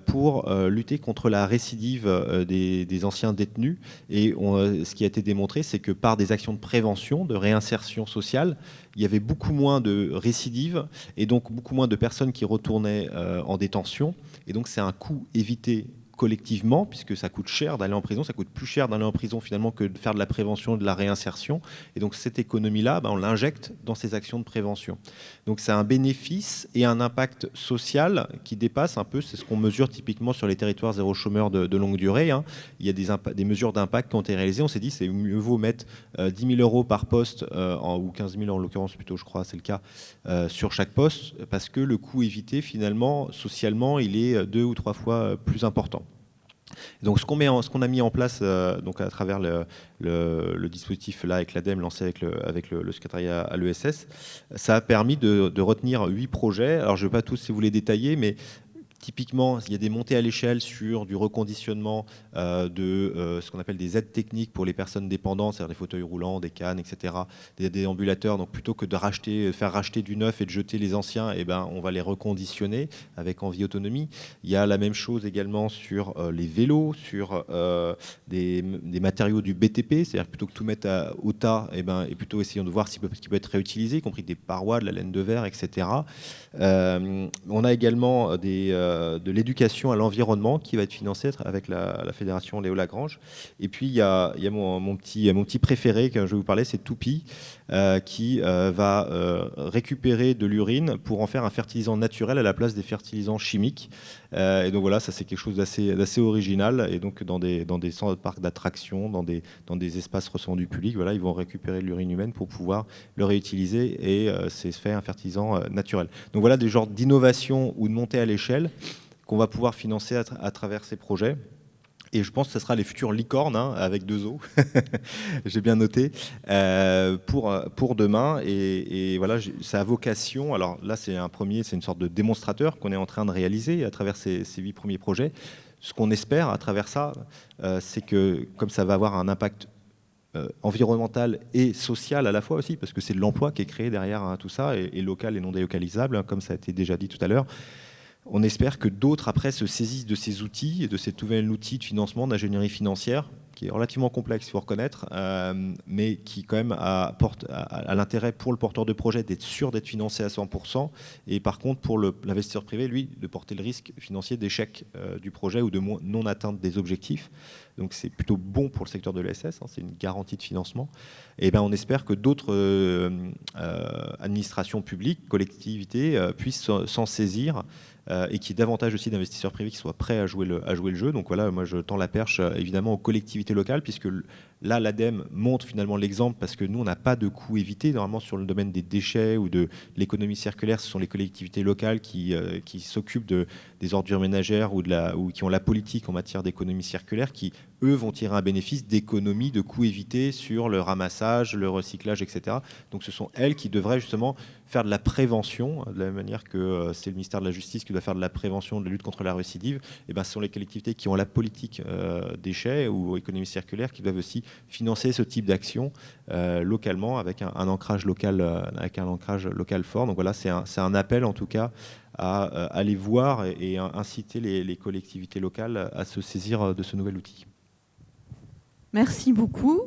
pour lutter contre la récidive des anciens détenus. Et ce qui a été démontré, c'est que par des actions de prévention, de réinsertion sociale, il y avait beaucoup moins de récidives et donc beaucoup moins de personnes qui retournaient en détention. Et donc c'est un coût évité collectivement, puisque ça coûte cher d'aller en prison, ça coûte plus cher d'aller en prison finalement que de faire de la prévention, de la réinsertion. Et donc cette économie-là, on l'injecte dans ces actions de prévention. Donc c'est un bénéfice et un impact social qui dépasse un peu, c'est ce qu'on mesure typiquement sur les territoires zéro chômeur de longue durée. Il y a des mesures d'impact qui ont été réalisées. On s'est dit c'est mieux vaut mettre 10 000 euros par poste, ou 15 000 en l'occurrence plutôt, je crois, c'est le cas, sur chaque poste, parce que le coût évité finalement, socialement, il est 2 ou 3 fois plus important. Donc ce qu'on a mis en place donc à travers le dispositif là avec l'ADEME lancé avec le secrétariat à l'ESS, ça a permis de retenir 8 projets. Alors je ne vais pas tous si vous les détailler, mais typiquement, il y a des montées à l'échelle sur du reconditionnement de ce qu'on appelle des aides techniques pour les personnes dépendantes, c'est-à-dire des fauteuils roulants, des cannes, etc., des déambulateurs. Donc plutôt que de faire racheter du neuf et de jeter les anciens, on va les reconditionner avec envie autonomie. Il y a la même chose également sur les vélos, sur des matériaux du BTP, c'est-à-dire plutôt que tout mettre au tas, et plutôt essayons de voir ce qui peut être réutilisé, y compris des parois, de la laine de verre, etc. On a également de l'éducation à l'environnement qui va être financée avec la fédération Léo Lagrange. Et puis il y a mon petit préféré que je vais vous parler, c'est Toupie, qui va récupérer de l'urine pour en faire un fertilisant naturel à la place des fertilisants chimiques. Et donc voilà, ça c'est quelque chose d'assez original. Et donc dans des centres de parcs d'attractions, dans des espaces recevant du public, voilà, ils vont récupérer de l'urine humaine pour pouvoir le réutiliser et c'est fait un fertilisant naturel. Donc voilà des genres d'innovation ou de montée à l'échelle qu'on va pouvoir financer à travers ces projets. Et je pense que ce sera les futures licornes, avec 2 O, j'ai bien noté, pour demain. Et voilà, ça a vocation. Alors là, c'est une sorte de démonstrateur qu'on est en train de réaliser à travers ces 8 premiers projets. Ce qu'on espère à travers ça, c'est que comme ça va avoir un impact environnemental et social à la fois aussi, parce que c'est de l'emploi qui est créé derrière tout ça, et local et non délocalisable, comme ça a été déjà dit tout à l'heure. On espère que d'autres, après, se saisissent de ces outils et de cet nouvel outil de financement d'ingénierie financière, qui est relativement complexe, il faut reconnaître, mais qui quand même apporte à l'intérêt pour le porteur de projet d'être sûr d'être financé à 100%, et par contre pour l'investisseur privé, lui, de porter le risque financier d'échec du projet ou de non-atteinte des objectifs. Donc c'est plutôt bon pour le secteur de l'ESS, c'est une garantie de financement. Et on espère que d'autres administrations publiques, collectivités, puissent s'en saisir, et qu'il y ait davantage aussi d'investisseurs privés qui soient prêts à jouer le jeu. Donc voilà, moi je tends la perche évidemment aux collectivités locales, puisque là l'ADEME montre finalement l'exemple, parce que nous on n'a pas de coûts évités. Normalement sur le domaine des déchets ou de l'économie circulaire, ce sont les collectivités locales qui s'occupent des ordures ménagères ou qui ont la politique en matière d'économie circulaire, qui eux vont tirer un bénéfice d'économie, de coûts évités sur le ramassage, le recyclage, etc. Donc ce sont elles qui devraient justement faire de la prévention, de la même manière que c'est le ministère de la Justice qui doit faire de la prévention, de la lutte contre la récidive. Et ben, ce sont les collectivités qui ont la politique déchets ou économie circulaire qui doivent aussi financer ce type d'action localement avec un ancrage local, fort. Donc voilà, c'est un appel en tout cas à aller voir et inciter les collectivités locales à se saisir de ce nouvel outil. Merci beaucoup.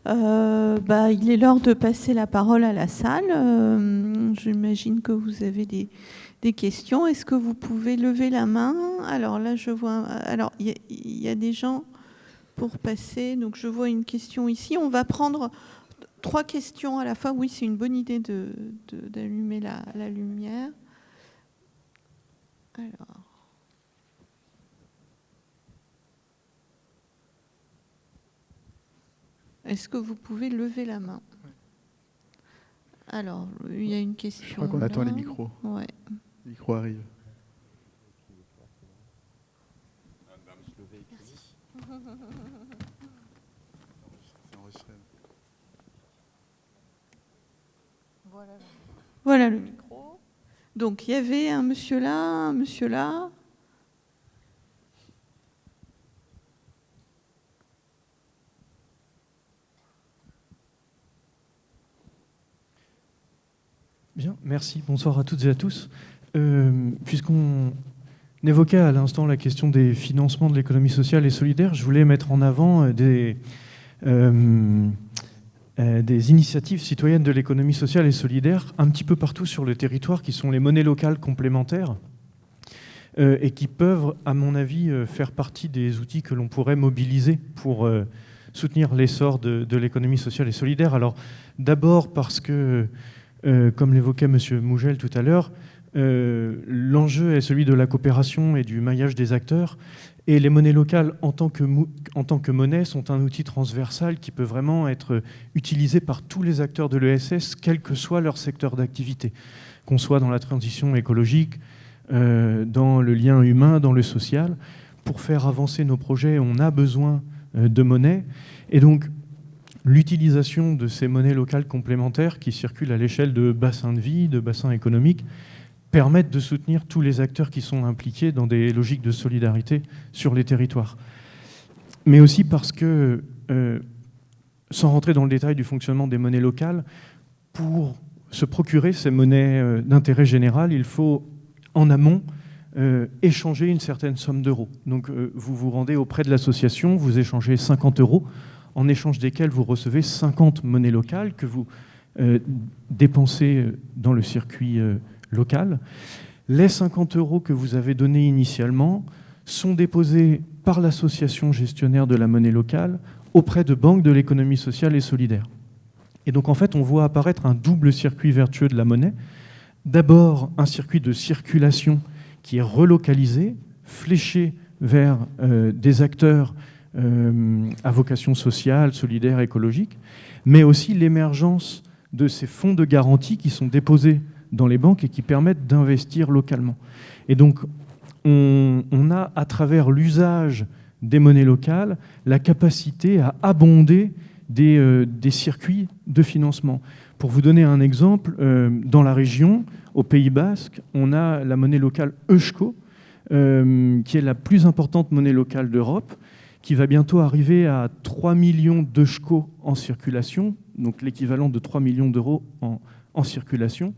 Il est l'heure de passer la parole à la salle. J'imagine que vous avez des questions. Est-ce que vous pouvez lever la main? Alors là, je vois... Alors, il y a des gens pour passer. Donc, je vois une question ici. On va prendre 3 questions à la fois. Oui, c'est une bonne idée d'allumer la lumière. Alors... Est-ce que vous pouvez lever la main? Alors, il y a une question. Je crois qu'on attend les micros. Ouais. Les micros arrivent. Merci. Voilà le micro. Donc, il y avait un monsieur là, un monsieur là. Bien, merci. Bonsoir à toutes et à tous. Puisqu'on évoquait à l'instant la question des financements de l'économie sociale et solidaire, je voulais mettre en avant des initiatives citoyennes de l'économie sociale et solidaire un petit peu partout sur le territoire, qui sont les monnaies locales complémentaires et qui peuvent, à mon avis, faire partie des outils que l'on pourrait mobiliser pour soutenir l'essor de l'économie sociale et solidaire. Alors, d'abord parce que comme l'évoquait M. Mougel tout à l'heure, l'enjeu est celui de la coopération et du maillage des acteurs. Et les monnaies locales, en tant que monnaie, sont un outil transversal qui peut vraiment être utilisé par tous les acteurs de l'ESS, quel que soit leur secteur d'activité, qu'on soit dans la transition écologique, dans le lien humain, dans le social. Pour faire avancer nos projets, on a besoin de monnaie. Et donc, l'utilisation de ces monnaies locales complémentaires qui circulent à l'échelle de bassins de vie, de bassins économiques, permettent de soutenir tous les acteurs qui sont impliqués dans des logiques de solidarité sur les territoires. Mais aussi parce que, sans rentrer dans le détail du fonctionnement des monnaies locales, pour se procurer ces monnaies d'intérêt général, il faut en amont échanger une certaine somme d'euros. Donc vous vous rendez auprès de l'association, vous échangez 50 €, en échange desquels vous recevez 50 monnaies locales que vous dépensez dans le circuit local. Les 50 € que vous avez donnés initialement sont déposés par l'association gestionnaire de la monnaie locale auprès de banques de l'économie sociale et solidaire. Et donc en fait, on voit apparaître un double circuit vertueux de la monnaie. D'abord, un circuit de circulation qui est relocalisé, fléché vers des acteurs à vocation sociale, solidaire, écologique, mais aussi l'émergence de ces fonds de garantie qui sont déposés dans les banques et qui permettent d'investir localement. Et donc, on a, à travers l'usage des monnaies locales, la capacité à abonder des circuits de financement. Pour vous donner un exemple, dans la région, au Pays Basque, on a la monnaie locale Eusko, qui est la plus importante monnaie locale d'Europe, qui va bientôt arriver à 3 millions d'eusko en circulation, donc l'équivalent de 3 millions d'euros en circulation.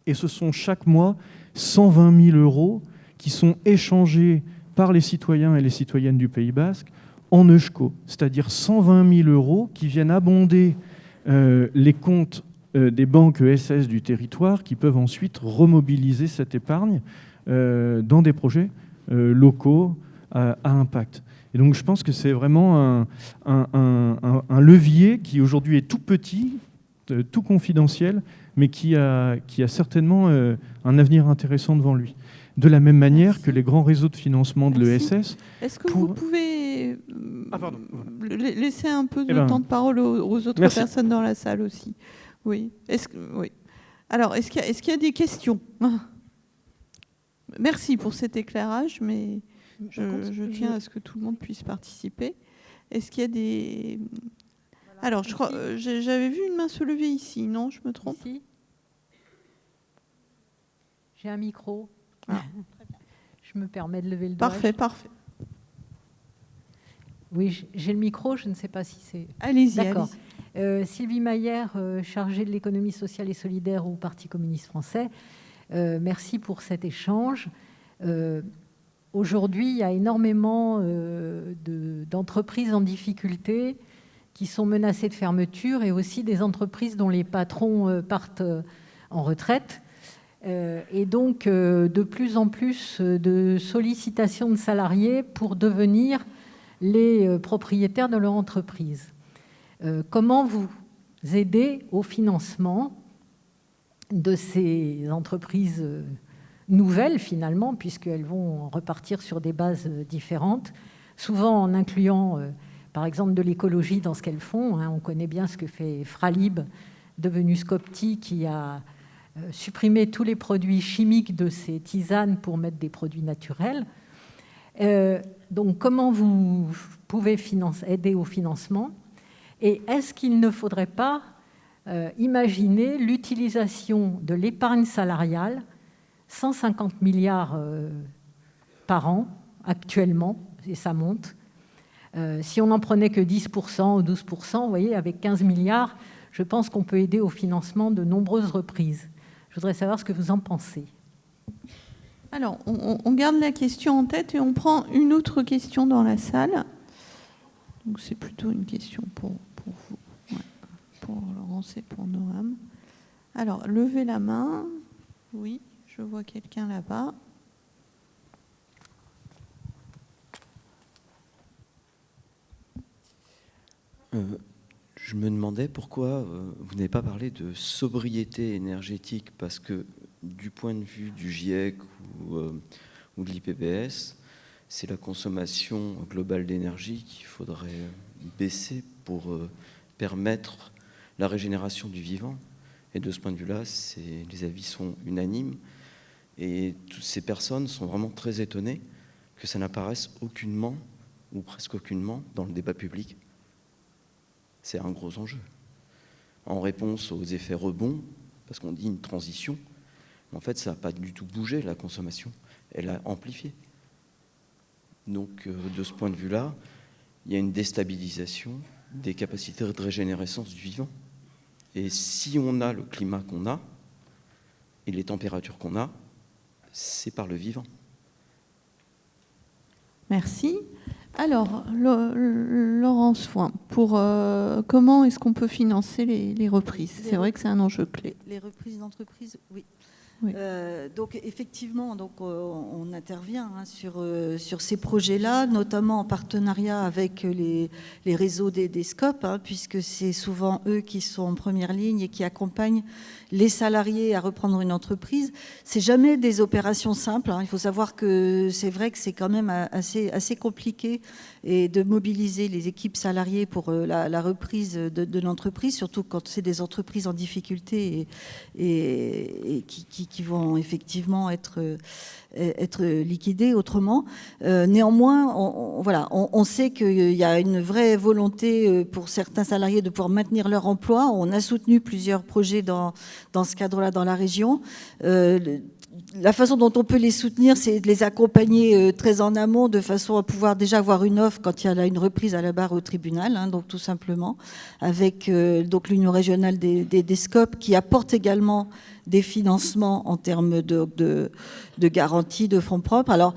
Et ce sont chaque mois 120 000 € qui sont échangés par les citoyens et les citoyennes du Pays Basque en eusko, c'est-à-dire 120 000 € qui viennent abonder les comptes des banques ESS du territoire, qui peuvent ensuite remobiliser cette épargne dans des projets locaux à impact. Et donc je pense que c'est vraiment un levier qui aujourd'hui est tout petit, tout confidentiel, mais qui a certainement un avenir intéressant devant lui. De la même manière que les grands réseaux de financement de l'ESS... Est-ce que vous pouvez laisser un peu de temps de parole aux autres personnes dans la salle aussi? Oui. Oui. Alors, est-ce qu'il y a des questions? Merci pour cet éclairage, mais je tiens à ce que tout le monde puisse participer. Est-ce qu'il y a des... Alors, je crois, j'avais vu une main se lever ici, non? Je me trompe? Ici. J'ai un micro. Ah. Je me permets de lever le doigt. Parfait, parfait. Oui, j'ai le micro, je ne sais pas si c'est... Allez-y, D'accord. allez-y. Sylvie Maillère, chargée de l'économie sociale et solidaire au Parti communiste français. Merci pour cet échange. Aujourd'hui, il y a énormément d'entreprises en difficulté qui sont menacées de fermeture et aussi des entreprises dont les patrons partent en retraite. Et donc, de plus en plus de sollicitations de salariés pour devenir les propriétaires de leur entreprise. Comment vous aider au financement de ces entreprises nouvelles, finalement, puisqu'elles vont repartir sur des bases différentes, souvent en incluant, par exemple, de l'écologie dans ce qu'elles font. On connaît bien ce que fait Fralib, devenu Scopti, qui a supprimé tous les produits chimiques de ses tisanes pour mettre des produits naturels. Donc, comment vous pouvez aider au financement? Et est-ce qu'il ne faudrait pas imaginer l'utilisation de l'épargne salariale, 150 milliards par an actuellement, et ça monte. Si on n'en prenait que 10% ou 12%, vous voyez, avec 15 milliards, je pense qu'on peut aider au financement de nombreuses reprises. Je voudrais savoir ce que vous en pensez. Alors, on garde la question en tête et on prend une autre question dans la salle. Donc, c'est plutôt une question pour vous, ouais, pour Laurence et pour Noam. Alors, levez la main. Oui, je vois quelqu'un là-bas. Je me demandais pourquoi vous n'avez pas parlé de sobriété énergétique, parce que du point de vue du GIEC ou de l'IPBES, c'est la consommation globale d'énergie qu'il faudrait baisser pour permettre la régénération du vivant. Et de ce point de vue-là, les avis sont unanimes. Et toutes ces personnes sont vraiment très étonnées que ça n'apparaisse aucunement, ou presque aucunement, dans le débat public. C'est un gros enjeu. En réponse aux effets rebonds, parce qu'on dit une transition, en fait, ça n'a pas du tout bougé, la consommation. Elle a amplifié. Donc, de ce point de vue-là, il y a une déstabilisation des capacités de régénérescence du vivant. Et si on a le climat qu'on a et les températures qu'on a, c'est par le vivant. Merci. Alors, Laurence Foin, comment est-ce qu'on peut financer les reprises? C'est vrai que c'est un enjeu clé. Les reprises d'entreprise, oui. Oui. Donc effectivement, on intervient sur ces projets-là, notamment en partenariat avec les réseaux des SCOP, puisque c'est souvent eux qui sont en première ligne et qui accompagnent les salariés à reprendre une entreprise. C'est jamais des opérations simples. Il faut savoir que c'est vrai que c'est quand même assez compliqué et de mobiliser les équipes salariées pour la reprise de l'entreprise, surtout quand c'est des entreprises en difficulté et qui vont effectivement être liquidées autrement. Néanmoins, on sait qu'il y a une vraie volonté pour certains salariés de pouvoir maintenir leur emploi. On a soutenu plusieurs projets dans ce cadre-là dans la région. La façon dont on peut les soutenir, c'est de les accompagner très en amont, de façon à pouvoir déjà avoir une offre quand il y a une reprise à la barre au tribunal, donc tout simplement, avec donc l'Union régionale des SCOP qui apporte également des financements en termes de garantie, de fonds propres. Alors,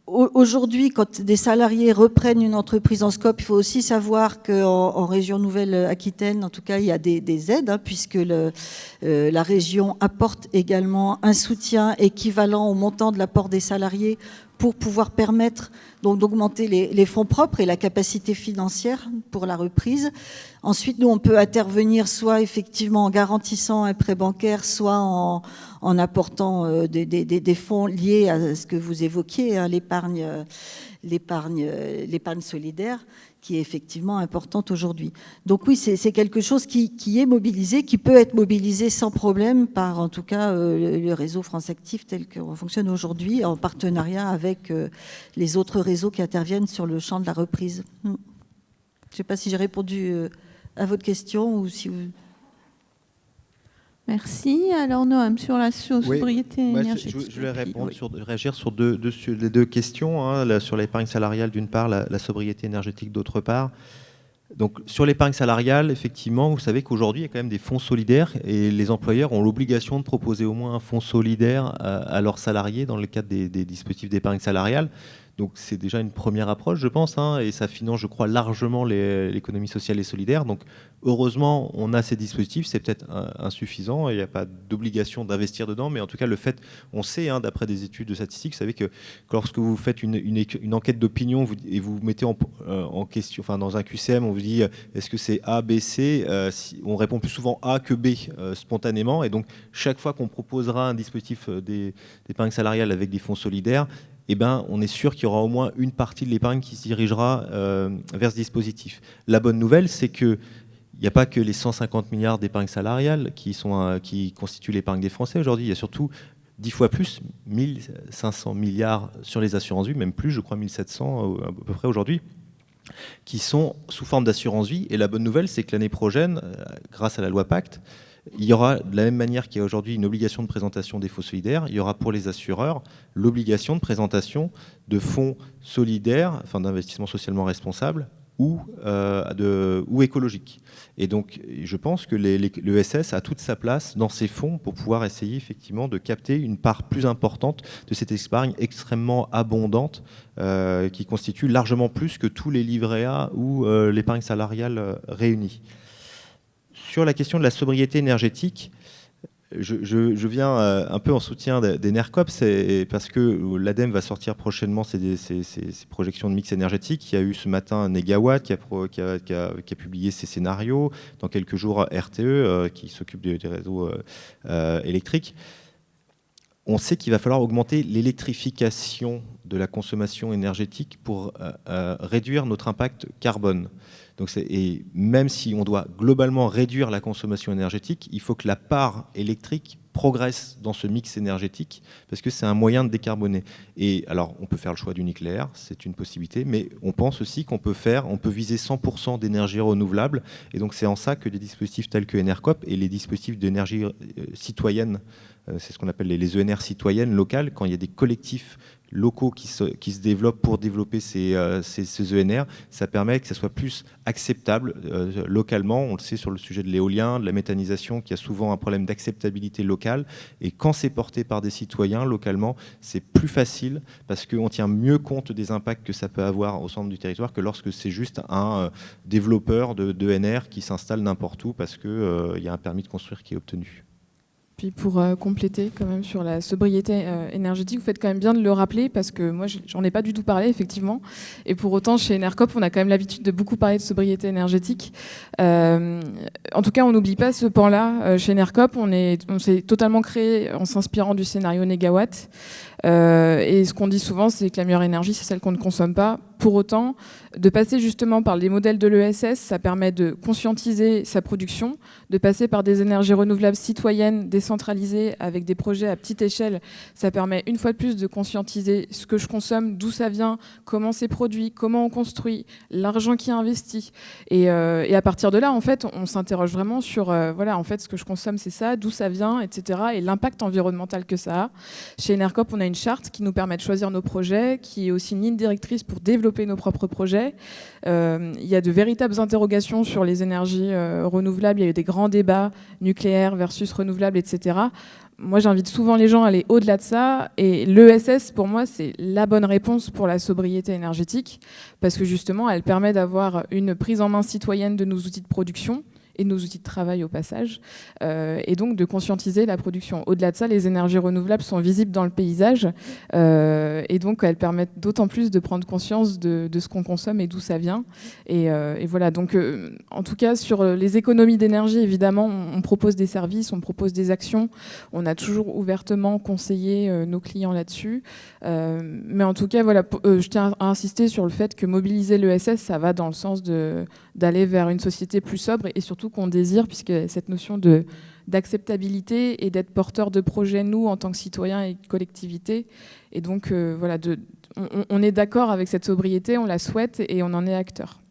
aujourd'hui, quand des salariés reprennent une entreprise en SCOP, il faut aussi savoir qu'en région Nouvelle-Aquitaine, en tout cas, il y a des aides, puisque la région apporte également un soutien équivalent au montant de l'apport des salariés pour pouvoir permettre donc d'augmenter les fonds propres et la capacité financière pour la reprise. Ensuite, nous, on peut intervenir soit effectivement en garantissant un prêt bancaire, soit en apportant des fonds liés à ce que vous évoquiez, l'épargne solidaire, qui est effectivement importante aujourd'hui. Donc oui, c'est quelque chose qui est mobilisé, qui peut être mobilisé sans problème par, en tout cas, le réseau France Active tel qu'on fonctionne aujourd'hui, en partenariat avec les autres réseaux qui interviennent sur le champ de la reprise. Je ne sais pas si j'ai répondu à votre question ou si vous... Merci. Alors Noam, sur la sobriété énergétique. Je voulais réagir sur les deux questions, hein, sur l'épargne salariale d'une part, la sobriété énergétique d'autre part. Donc sur l'épargne salariale, effectivement, vous savez qu'aujourd'hui, il y a quand même des fonds solidaires et les employeurs ont l'obligation de proposer au moins un fonds solidaire à leurs salariés dans le cadre des dispositifs d'épargne salariale. Donc c'est déjà une première approche, je pense, hein, et ça finance, je crois, largement l'économie sociale et solidaire. Donc heureusement, on a ces dispositifs, c'est peut-être insuffisant, il n'y a pas d'obligation d'investir dedans, mais en tout cas, le fait, on sait, hein, d'après des études de statistiques, vous savez que lorsque vous faites une enquête d'opinion et vous mettez en question, enfin dans un QCM, on vous dit est-ce que c'est A, B, C, on répond plus souvent A que B spontanément, et donc chaque fois qu'on proposera un dispositif d'épargne salariale avec des fonds solidaires, eh ben, on est sûr qu'il y aura au moins une partie de l'épargne qui se dirigera vers ce dispositif. La bonne nouvelle, c'est qu'il n'y a pas que les 150 milliards d'épargne salariale qui constituent l'épargne des Français aujourd'hui. Il y a surtout 10 fois plus, 1500 milliards sur les assurances vie, même plus, je crois 1700 à peu près aujourd'hui, qui sont sous forme d'assurance vie. Et la bonne nouvelle, c'est que l'année prochaine, grâce à la loi Pacte, il y aura, de la même manière qu'il y a aujourd'hui une obligation de présentation des fonds solidaires, il y aura pour les assureurs l'obligation de présentation de fonds solidaires, enfin d'investissements socialement responsables ou écologiques. Et donc, je pense que l'ESS a toute sa place dans ces fonds pour pouvoir essayer effectivement de capter une part plus importante de cette épargne extrêmement abondante qui constitue largement plus que tous les livrets A ou l'épargne salariale réunis. Sur la question de la sobriété énergétique, je viens un peu en soutien d'Enercop, parce que l'ADEME va sortir prochainement ses projections de mix énergétique. Il y a eu ce matin Negawatt qui a publié ses scénarios, dans quelques jours RTE qui s'occupe des réseaux électriques. On sait qu'il va falloir augmenter l'électrification de la consommation énergétique pour réduire notre impact carbone. Donc et même si on doit globalement réduire la consommation énergétique, il faut que la part électrique progresse dans ce mix énergétique, parce que c'est un moyen de décarboner. Et alors, on peut faire le choix du nucléaire, c'est une possibilité, mais on pense aussi qu'on peut viser 100% d'énergie renouvelable. Et donc, c'est en ça que des dispositifs tels que Enercop et les dispositifs d'énergie citoyenne, c'est ce qu'on appelle les ENR citoyennes locales, quand il y a des collectifs locaux qui se développent pour développer ces ENR, ça permet que ça soit plus acceptable localement. On le sait sur le sujet de l'éolien, de la méthanisation, qu'il y a souvent un problème d'acceptabilité locale. Et quand c'est porté par des citoyens localement, c'est plus facile parce qu'on tient mieux compte des impacts que ça peut avoir au centre du territoire que lorsque c'est juste un développeur d'ENR qui s'installe n'importe où parce qu'il y a un permis de construire qui est obtenu. Puis pour compléter quand même sur la sobriété énergétique, vous faites quand même bien de le rappeler parce que moi j'en ai pas du tout parlé effectivement, et pour autant chez Enercop on a quand même l'habitude de beaucoup parler de sobriété énergétique. En tout cas on n'oublie pas ce pan-là. Chez Enercop on s'est totalement créé en s'inspirant du scénario Negawatt, et ce qu'on dit souvent c'est que la meilleure énergie c'est celle qu'on ne consomme pas. Pour autant, de passer justement par les modèles de l'ESS, ça permet de conscientiser sa production, de passer par des énergies renouvelables citoyennes, décentralisées, avec des projets à petite échelle. Ça permet une fois de plus de conscientiser ce que je consomme, d'où ça vient, comment c'est produit, comment on construit, l'argent qui est investi. Et à partir de là, en fait, on s'interroge vraiment sur, voilà, en fait, ce que je consomme, c'est ça, d'où ça vient, etc. et l'impact environnemental que ça a. Chez Enercop, on a une charte qui nous permet de choisir nos projets, qui est aussi une ligne directrice pour développer nos propres projets. Il y a de véritables interrogations sur les énergies renouvelables. Il y a eu des grands débats nucléaires versus renouvelables, etc. Moi, j'invite souvent les gens à aller au-delà de ça. Et l'ESS, pour moi, c'est la bonne réponse pour la sobriété énergétique parce que justement, elle permet d'avoir une prise en main citoyenne de nos outils de production et de nos outils de travail au passage, et donc de conscientiser la production. Au-delà de ça, les énergies renouvelables sont visibles dans le paysage, et donc elles permettent d'autant plus de prendre conscience de ce qu'on consomme et d'où ça vient. Et voilà, donc en tout cas, sur les économies d'énergie, évidemment, on propose des services, on propose des actions, on a toujours ouvertement conseillé nos clients là-dessus. Mais en tout cas, voilà, je tiens à insister sur le fait que mobiliser l'ESS, ça va dans le sens d'aller vers une société plus sobre et surtout qu'on désire, puisque cette notion d'acceptabilité et d'être porteur de projets, nous, en tant que citoyens et collectivités. Et donc, voilà, on est d'accord avec cette sobriété, on la souhaite et on en est acteur.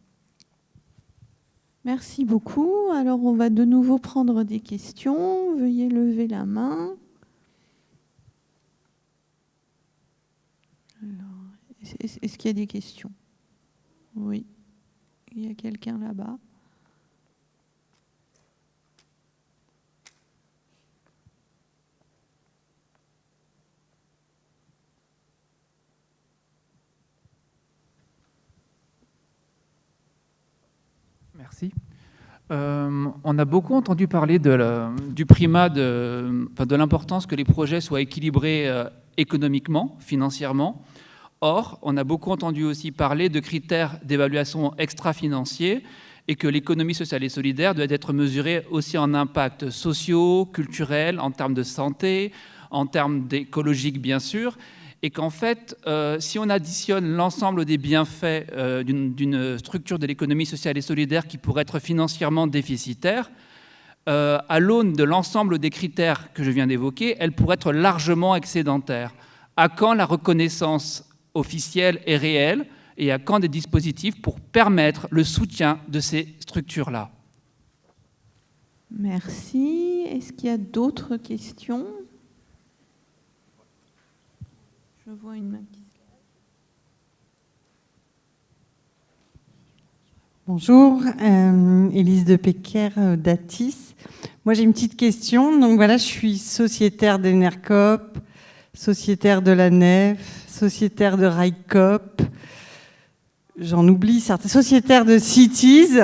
Merci beaucoup. Alors, on va de nouveau prendre des questions. Veuillez lever la main. Alors, est-ce qu'il y a des questions? Oui. Il y a quelqu'un là-bas. Merci. On a beaucoup entendu parler du primat de l'importance que les projets soient équilibrés économiquement, financièrement. Or, on a beaucoup entendu aussi parler de critères d'évaluation extra-financiers et que l'économie sociale et solidaire doit être mesurée aussi en impacts sociaux, culturels, en termes de santé, en termes d'écologique bien sûr, et qu'en fait, si on additionne l'ensemble des bienfaits d'une structure de l'économie sociale et solidaire qui pourrait être financièrement déficitaire, à l'aune de l'ensemble des critères que je viens d'évoquer, elle pourrait être largement excédentaire. À quand la reconnaissance officielle et réelle, et à quand des dispositifs pour permettre le soutien de ces structures-là? Merci. Est-ce qu'il y a d'autres questions? Je vois une main qui se lève. Bonjour, Élise de Pecker d'Atis. Moi, j'ai une petite question. Donc voilà, je suis sociétaire d'Enercop, sociétaire de la Nef, sociétaire de Railcoop. J'en oublie certains. Sociétaire de Cities.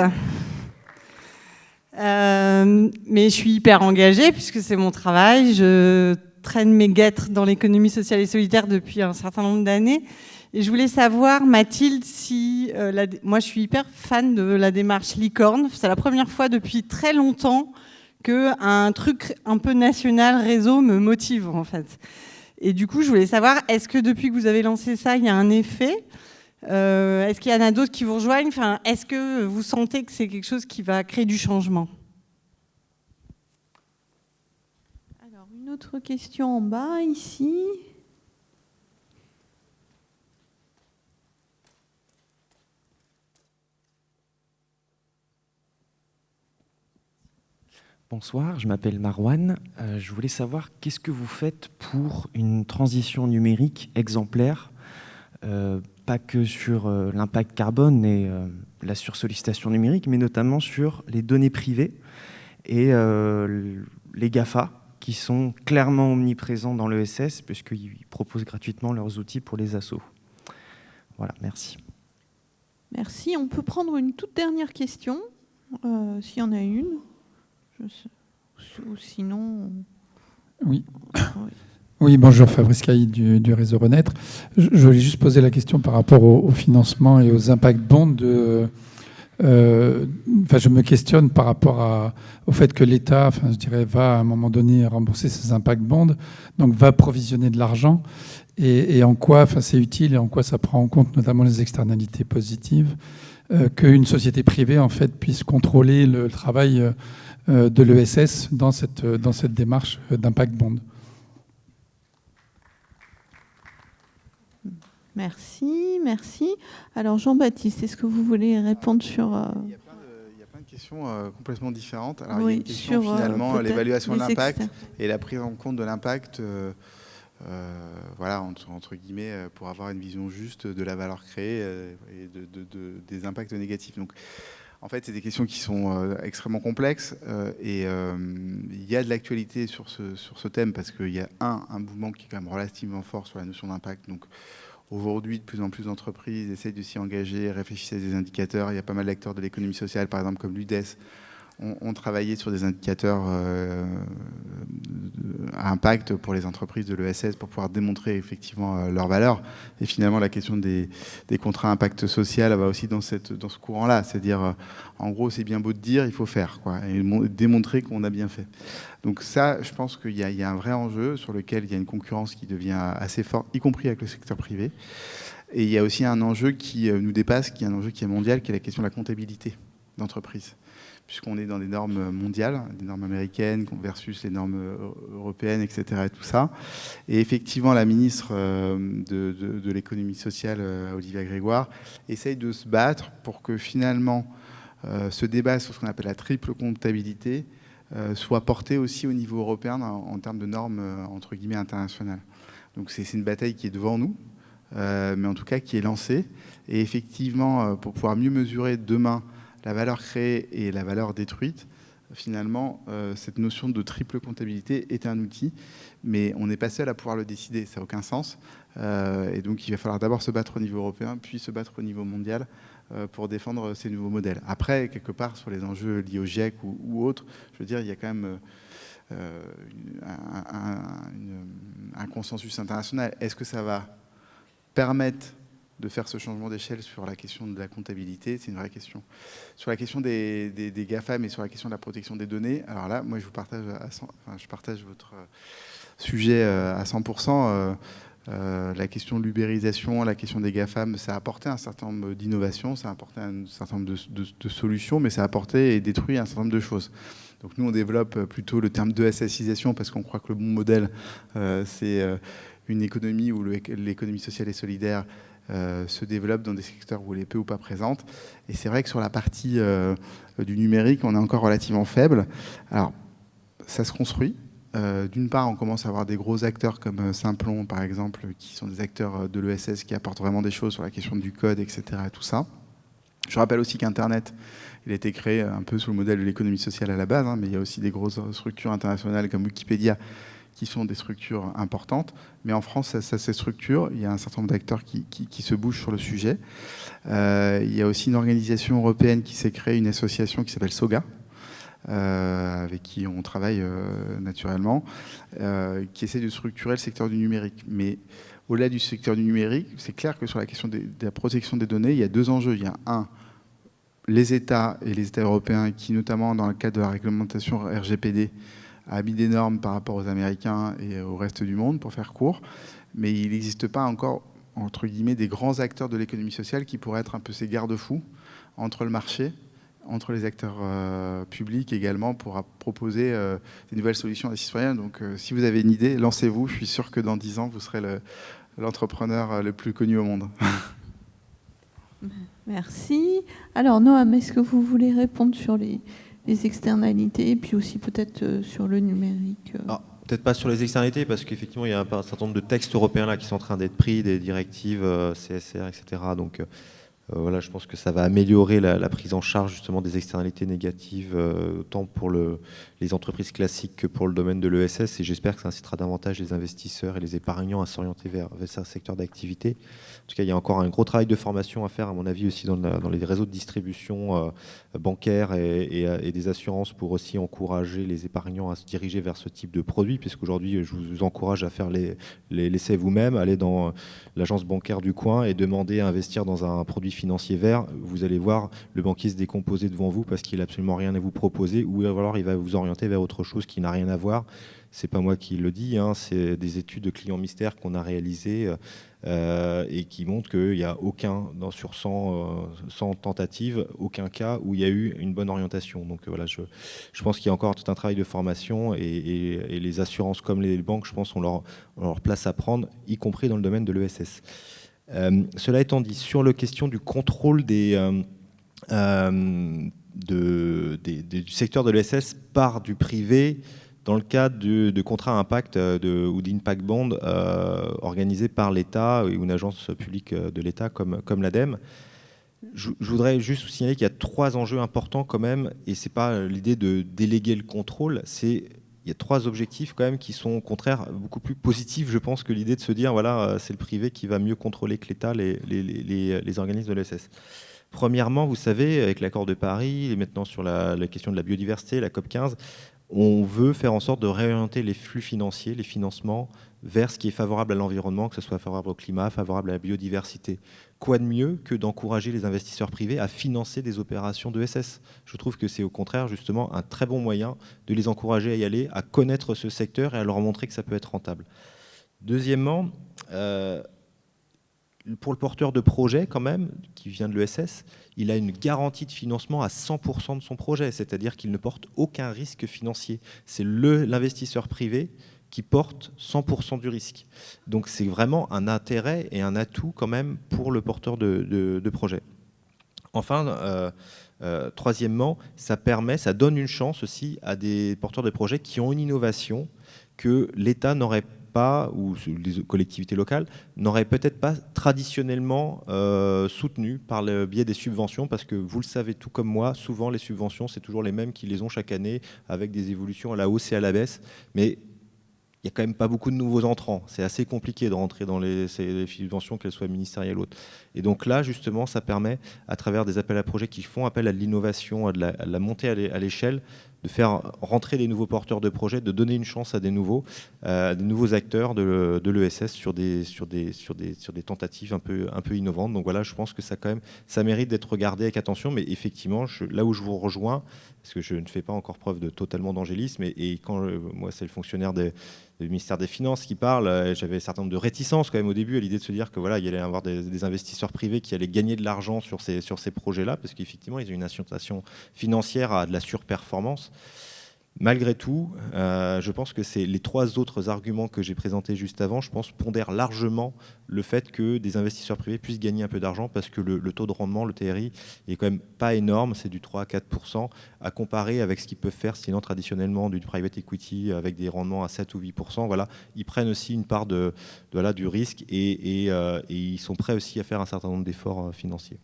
Mais je suis hyper engagée puisque c'est mon travail. Je traîne mes guêtres dans l'économie sociale et solidaire depuis un certain nombre d'années. Et je voulais savoir, Mathilde, si... moi, je suis hyper fan de la démarche Licorne. C'est la première fois depuis très longtemps qu'un truc un peu national, réseau, me motive, en fait. Et du coup, je voulais savoir, est-ce que depuis que vous avez lancé ça, il y a un effet ? Est-ce qu'il y en a d'autres qui vous rejoignent ? Enfin, est-ce que vous sentez que c'est quelque chose qui va créer du changement ? Alors, une autre question en bas, ici. Bonsoir, je m'appelle Marwan. Je voulais savoir qu'est-ce que vous faites pour une transition numérique exemplaire, pas que sur l'impact carbone et la sursollicitation numérique, mais notamment sur les données privées et les GAFA, qui sont clairement omniprésents dans l'ESS, puisqu'ils proposent gratuitement leurs outils pour les assos. Voilà, merci. Merci. On peut prendre une toute dernière question, s'il y en a une. Ou sinon... Oui. Oui, bonjour, Fabrice Cailly du réseau Renaître. Je voulais juste poser la question par rapport au financement et aux impact bonds. Je me questionne par rapport au fait que l'État, je dirais, va à un moment donné rembourser ses impact bonds, donc va provisionner de l'argent, et en quoi c'est utile et en quoi ça prend en compte notamment les externalités positives, qu'une société privée en fait puisse contrôler le travail de l'ESS dans cette démarche d'impact bond. Merci. Alors Jean-Baptiste, est-ce que vous voulez répondre sur... Il y a plein de questions complètement différentes. Alors, oui, il y a une question sur finalement, l'évaluation de l'impact externes. et la prise en compte de l'impact, voilà, entre guillemets, pour avoir une vision juste de la valeur créée et des impacts négatifs. Donc, en fait, c'est des questions qui sont extrêmement complexes et il y a de l'actualité sur ce thème parce qu'il y a un mouvement qui est quand même relativement fort sur la notion d'impact. Donc, aujourd'hui, de plus en plus d'entreprises essayent de s'y engager, réfléchissent à des indicateurs. Il y a pas mal d'acteurs de l'économie sociale, par exemple comme l'UDES, ont travaillé sur des indicateurs à impact pour les entreprises de l'ESS pour pouvoir démontrer effectivement leur valeur. Et finalement, la question des contrats à impact social va aussi dans ce courant-là. C'est-à-dire, en gros, c'est bien beau de dire, il faut faire, quoi, et démontrer qu'on a bien fait. Donc ça, je pense qu'il y a un vrai enjeu sur lequel il y a une concurrence qui devient assez forte, y compris avec le secteur privé. Et il y a aussi un enjeu qui nous dépasse, qui est un enjeu qui est mondial, qui est la question de la comptabilité d'entreprise. Puisqu'on est dans des normes mondiales, des normes américaines versus les normes européennes, etc. et tout ça. Et effectivement, la ministre de l'économie sociale, Olivia Grégoire, essaye de se battre pour que finalement ce débat sur ce qu'on appelle la triple comptabilité soit porté aussi au niveau européen en termes de normes, entre guillemets, internationales. Donc c'est une bataille qui est devant nous, mais en tout cas qui est lancée. Et effectivement, pour pouvoir mieux mesurer demain la valeur créée et la valeur détruite, finalement, cette notion de triple comptabilité est un outil, mais on n'est pas seul à pouvoir le décider, ça n'a aucun sens. Et donc il va falloir d'abord se battre au niveau européen, puis se battre au niveau mondial pour défendre ces nouveaux modèles. Après, quelque part, sur les enjeux liés au GIEC ou autres, je veux dire, il y a quand même un consensus international. Est-ce que ça va permettre de faire ce changement d'échelle sur la question de la comptabilité? C'est une vraie question. Sur la question des GAFAM et sur la question de la protection des données, alors là, moi, je partage votre sujet à 100%. La question de l'ubérisation, la question des GAFAM, ça a apporté un certain nombre d'innovations, ça a apporté un certain nombre de solutions, mais ça a apporté et détruit un certain nombre de choses. Donc nous, on développe plutôt le terme de SSisation parce qu'on croit que le bon modèle, c'est une économie où l'économie sociale et solidaire se développe dans des secteurs où elle est peu ou pas présente. Et c'est vrai que sur la partie du numérique, on est encore relativement faible. Alors, ça se construit. D'une part, on commence à avoir des gros acteurs comme Simplon, par exemple, qui sont des acteurs de l'ESS qui apportent vraiment des choses sur la question du code, etc. Tout ça. Je rappelle aussi qu'Internet, il a été créé un peu sous le modèle de l'économie sociale à la base, hein, mais il y a aussi des grosses structures internationales comme Wikipédia qui sont des structures importantes. Mais en France, ça se structure. Il y a un certain nombre d'acteurs qui se bougent sur le sujet. Il y a aussi une organisation européenne qui s'est créée, une association qui s'appelle SOGA, avec qui on travaille naturellement, qui essaie de structurer le secteur du numérique. Mais au-delà du secteur du numérique, c'est clair que sur la question de la protection des données, il y a deux enjeux. Il y a les États et les États européens qui, notamment dans le cadre de la réglementation RGPD, a mis des normes par rapport aux Américains et au reste du monde, pour faire court. Mais il n'existe pas encore, entre guillemets, des grands acteurs de l'économie sociale qui pourraient être un peu ces garde-fous entre le marché, entre les acteurs publics également, pour proposer des nouvelles solutions à des citoyens. Donc si vous avez une idée, lancez-vous. Je suis sûr que dans 10 ans, vous serez l'entrepreneur le plus connu au monde. Merci. Alors Noam, est-ce que vous voulez répondre sur les externalités et puis aussi peut-être sur le numérique Peut-être pas sur les externalités, parce qu'effectivement, il y a un certain nombre de textes européens là qui sont en train d'être pris, des directives CSR, etc. Donc voilà, je pense que ça va améliorer la prise en charge justement des externalités négatives, tant pour les entreprises classiques que pour le domaine de l'ESS, et j'espère que ça incitera davantage les investisseurs et les épargnants à s'orienter vers ce secteur d'activité. En tout cas, il y a encore un gros travail de formation à faire, à mon avis, aussi dans les réseaux de distribution bancaire et des assurances, pour aussi encourager les épargnants à se diriger vers ce type de produit, puisqu'aujourd'hui, je vous encourage à faire l'essai vous-même, aller dans l'agence bancaire du coin et demander à investir dans un produit financier vert. Vous allez voir le banquier se décomposer devant vous parce qu'il n'a absolument rien à vous proposer, ou alors il va vous orienter vers autre chose qui n'a rien à voir. C'est pas moi qui le dis, hein, c'est des études de clients mystères qu'on a réalisées et qui montrent qu'il n'y a aucun, sur 100 tentatives, aucun cas où il y a eu une bonne orientation. Donc voilà, je pense qu'il y a encore tout un travail de formation et les assurances comme les banques, je pense, ont leur place à prendre, y compris dans le domaine de l'ESS. Cela étant dit, sur la question du contrôle du secteur de l'ESS par du privé, dans le cadre de contrats à impact ou d'impact bond organisés par l'État ou une agence publique de l'État comme l'ADEME. Je voudrais juste vous signaler qu'il y a 3 enjeux importants quand même, et ce n'est pas l'idée de déléguer le contrôle, il y a 3 objectifs quand même qui sont au contraire beaucoup plus positifs, je pense, que l'idée de se dire voilà, c'est le privé qui va mieux contrôler que l'État les organismes de l'ESS. Premièrement, vous savez, avec l'accord de Paris et maintenant sur la question de la biodiversité, la COP15, on veut faire en sorte de réorienter les flux financiers, les financements, vers ce qui est favorable à l'environnement, que ce soit favorable au climat, favorable à la biodiversité. Quoi de mieux que d'encourager les investisseurs privés à financer des opérations d'ESS? Je trouve que c'est au contraire justement un très bon moyen de les encourager à y aller, à connaître ce secteur et à leur montrer que ça peut être rentable. Deuxièmement, pour le porteur de projet, quand même, qui vient de l'ESS, il a une garantie de financement à 100% de son projet, c'est-à-dire qu'il ne porte aucun risque financier. C'est l'investisseur privé qui porte 100% du risque. Donc c'est vraiment un intérêt et un atout quand même pour le porteur de projet. Enfin, Troisièmement, ça donne une chance aussi à des porteurs de projets qui ont une innovation que l'État n'aurait pas, ou les collectivités locales, n'auraient peut-être pas traditionnellement soutenu par le biais des subventions, parce que vous le savez tout comme moi, souvent les subventions, c'est toujours les mêmes qui les ont chaque année, avec des évolutions à la hausse et à la baisse. Mais il n'y a quand même pas beaucoup de nouveaux entrants. C'est assez compliqué de rentrer dans les subventions, qu'elles soient ministérielles ou autres. Et donc là, justement, ça permet, à travers des appels à projets qui font appel à de l'innovation, à de la montée à l'échelle, de faire rentrer des nouveaux porteurs de projets, de donner une chance à des nouveaux acteurs de l'ESS sur des tentatives un peu innovantes. Donc voilà, je pense que ça mérite d'être regardé avec attention. Mais effectivement, là où je vous rejoins, parce que je ne fais pas encore preuve de totalement d'angélisme, et quand moi c'est le fonctionnaire du ministère des Finances qui parle, j'avais un certain nombre de réticences quand même au début à l'idée de se dire que voilà, il y allait y avoir des investisseurs privés qui allaient gagner de l'argent sur ces projets-là, parce qu'effectivement ils ont une incitation financière à de la surperformance. Malgré tout, je pense que c'est les trois autres arguments que j'ai présentés juste avant, je pense, pondèrent largement le fait que des investisseurs privés puissent gagner un peu d'argent, parce que le taux de rendement, le TRI, est quand même pas énorme, c'est du 3 à 4%, à comparer avec ce qu'ils peuvent faire sinon traditionnellement du private equity avec des rendements à 7 ou 8%. Voilà, ils prennent aussi une part du risque et ils sont prêts aussi à faire un certain nombre d'efforts financiers.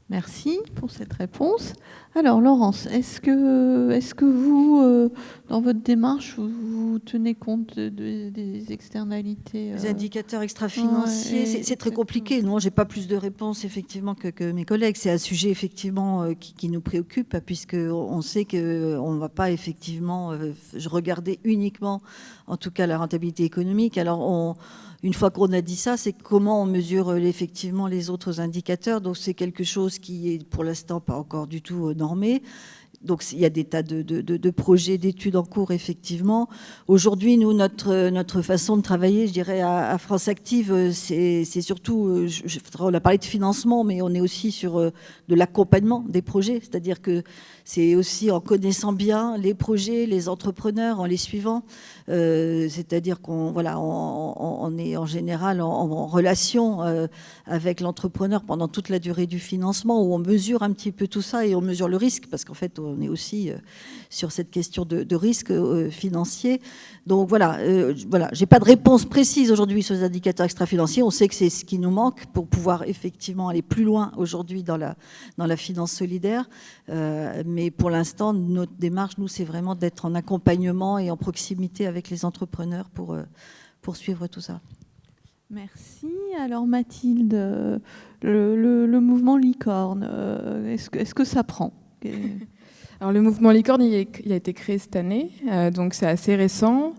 Merci pour cette réponse. Alors Laurence, est-ce que vous, dans votre démarche, vous tenez compte des externalités Les indicateurs extra-financiers, c'est très compliqué. Non, j'ai pas plus de réponses effectivement que mes collègues. C'est un sujet effectivement qui nous préoccupe, puisque on sait qu'on ne va pas effectivement regarder uniquement, en tout cas, la rentabilité économique. Alors une fois qu'on a dit ça, c'est comment on mesure effectivement les autres indicateurs. Donc c'est quelque chose qui est pour l'instant pas encore du tout normé. Donc il y a des tas de projets, d'études en cours, effectivement. Aujourd'hui, nous, notre façon de travailler, je dirais, à France Active, c'est surtout, on a parlé de financement, mais on est aussi sur de l'accompagnement des projets. C'est-à-dire que c'est aussi en connaissant bien les projets, les entrepreneurs, en les suivant. C'est-à-dire on est en général en relation avec l'entrepreneur pendant toute la durée du financement, où on mesure un petit peu tout ça et on mesure le risque, parce qu'en fait, on est aussi sur cette question de risque financier. Donc voilà, j'ai pas de réponse précise aujourd'hui sur les indicateurs extra-financiers. On sait que c'est ce qui nous manque pour pouvoir effectivement aller plus loin aujourd'hui dans la finance solidaire. Mais pour l'instant, notre démarche, nous, c'est vraiment d'être en accompagnement et en proximité avec les entrepreneurs pour suivre tout ça. Merci. Alors Mathilde, le mouvement licorne, est-ce que ça prend ? Alors le mouvement licorne, il a été créé cette année, donc c'est assez récent.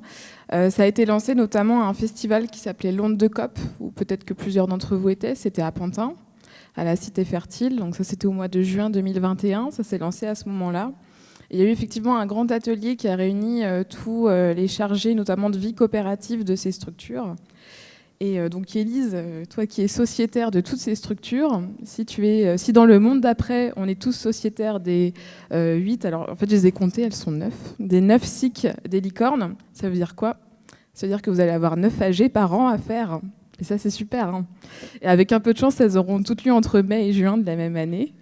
Ça a été lancé notamment à un festival qui s'appelait l'Onde de COP, où peut-être que plusieurs d'entre vous étaient. C'était à Pantin, à la Cité Fertile. Donc ça, c'était au mois de juin 2021. Ça s'est lancé à ce moment-là. Et il y a eu effectivement un grand atelier qui a réuni tous les chargés, notamment de vie coopérative de ces structures. Et donc Élise, toi qui es sociétaire de toutes ces structures, si dans le monde d'après, on est tous sociétaires des 8, alors en fait je les ai comptées, elles sont 9, des 9 SIC des licornes, ça veut dire quoi ? Ça veut dire que vous allez avoir 9 AG par an à faire. Et ça c'est super. Hein. Et avec un peu de chance, elles auront toutes lieu entre mai et juin de la même année.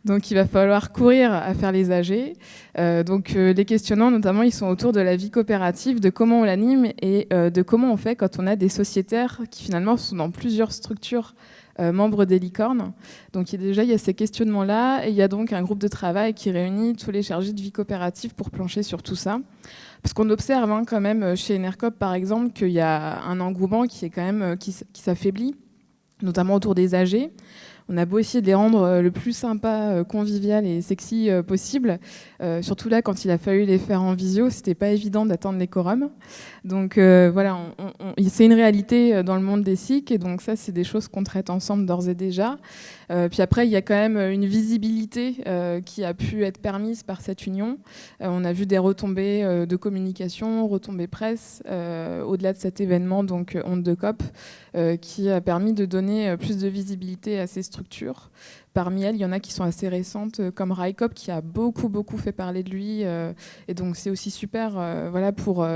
Donc il va falloir courir à faire les AG. Les questionnants, notamment, ils sont autour de la vie coopérative, de comment on l'anime et de comment on fait quand on a des sociétaires qui finalement sont dans plusieurs structures membres des licornes. Donc il y a ces questionnements-là et il y a donc un groupe de travail qui réunit tous les chargés de vie coopérative pour plancher sur tout ça. Parce qu'on observe quand même chez Enercop, par exemple, qu'il y a un engouement qui est quand même qui s'affaiblit, notamment autour des AG. On a beau essayer de les rendre le plus sympa, convivial et sexy possible. Surtout là, quand il a fallu les faire en visio, c'était pas évident d'atteindre les quorums. Donc c'est une réalité dans le monde des SIC. Et donc ça, c'est des choses qu'on traite ensemble d'ores et déjà. Puis après, il y a quand même une visibilité qui a pu être permise par cette union. On a vu des retombées de communication, retombées presse, au-delà de cet événement, donc Onde de COP, qui a permis de donner plus de visibilité à ces structures structures. Parmi elles, il y en a qui sont assez récentes, comme RICOP, qui a beaucoup fait parler de lui. Et donc, c'est aussi super pour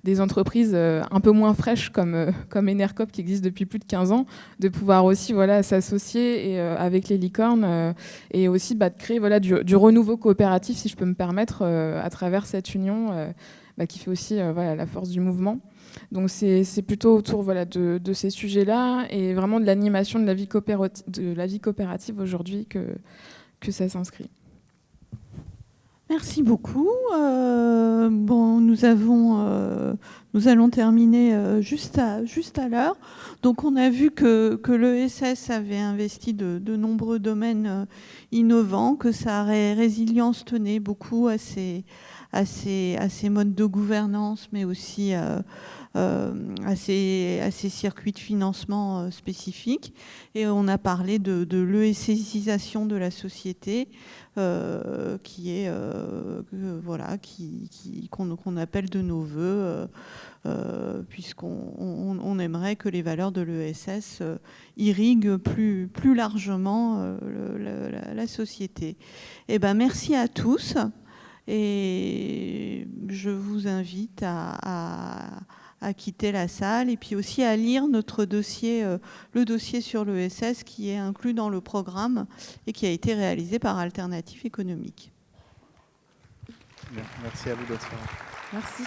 des entreprises un peu moins fraîches comme Enercop, qui existe depuis plus de 15 ans, de pouvoir aussi s'associer avec les licornes et aussi de créer du renouveau coopératif, si je peux me permettre, à travers cette union qui fait aussi la force du mouvement. Donc c'est plutôt autour de ces sujets-là et vraiment de l'animation de la vie coopérative aujourd'hui que ça s'inscrit. Merci beaucoup. Nous allons terminer juste à l'heure. Donc on a vu que l'ESS avait investi de nombreux domaines innovants, que sa résilience tenait beaucoup à ses modes de gouvernance, mais aussi à ces circuits de financement spécifiques. Et on a parlé de l'ESSisation de la société, qu'on appelle de nos voeux, puisqu'on aimerait que les valeurs de l'ESS irriguent plus largement la société. Merci à tous. Et je vous invite à quitter la salle et puis aussi à lire notre dossier, le dossier sur l'ESS qui est inclus dans le programme et qui a été réalisé par Alternative Économique. Merci à vous d'être là. Merci.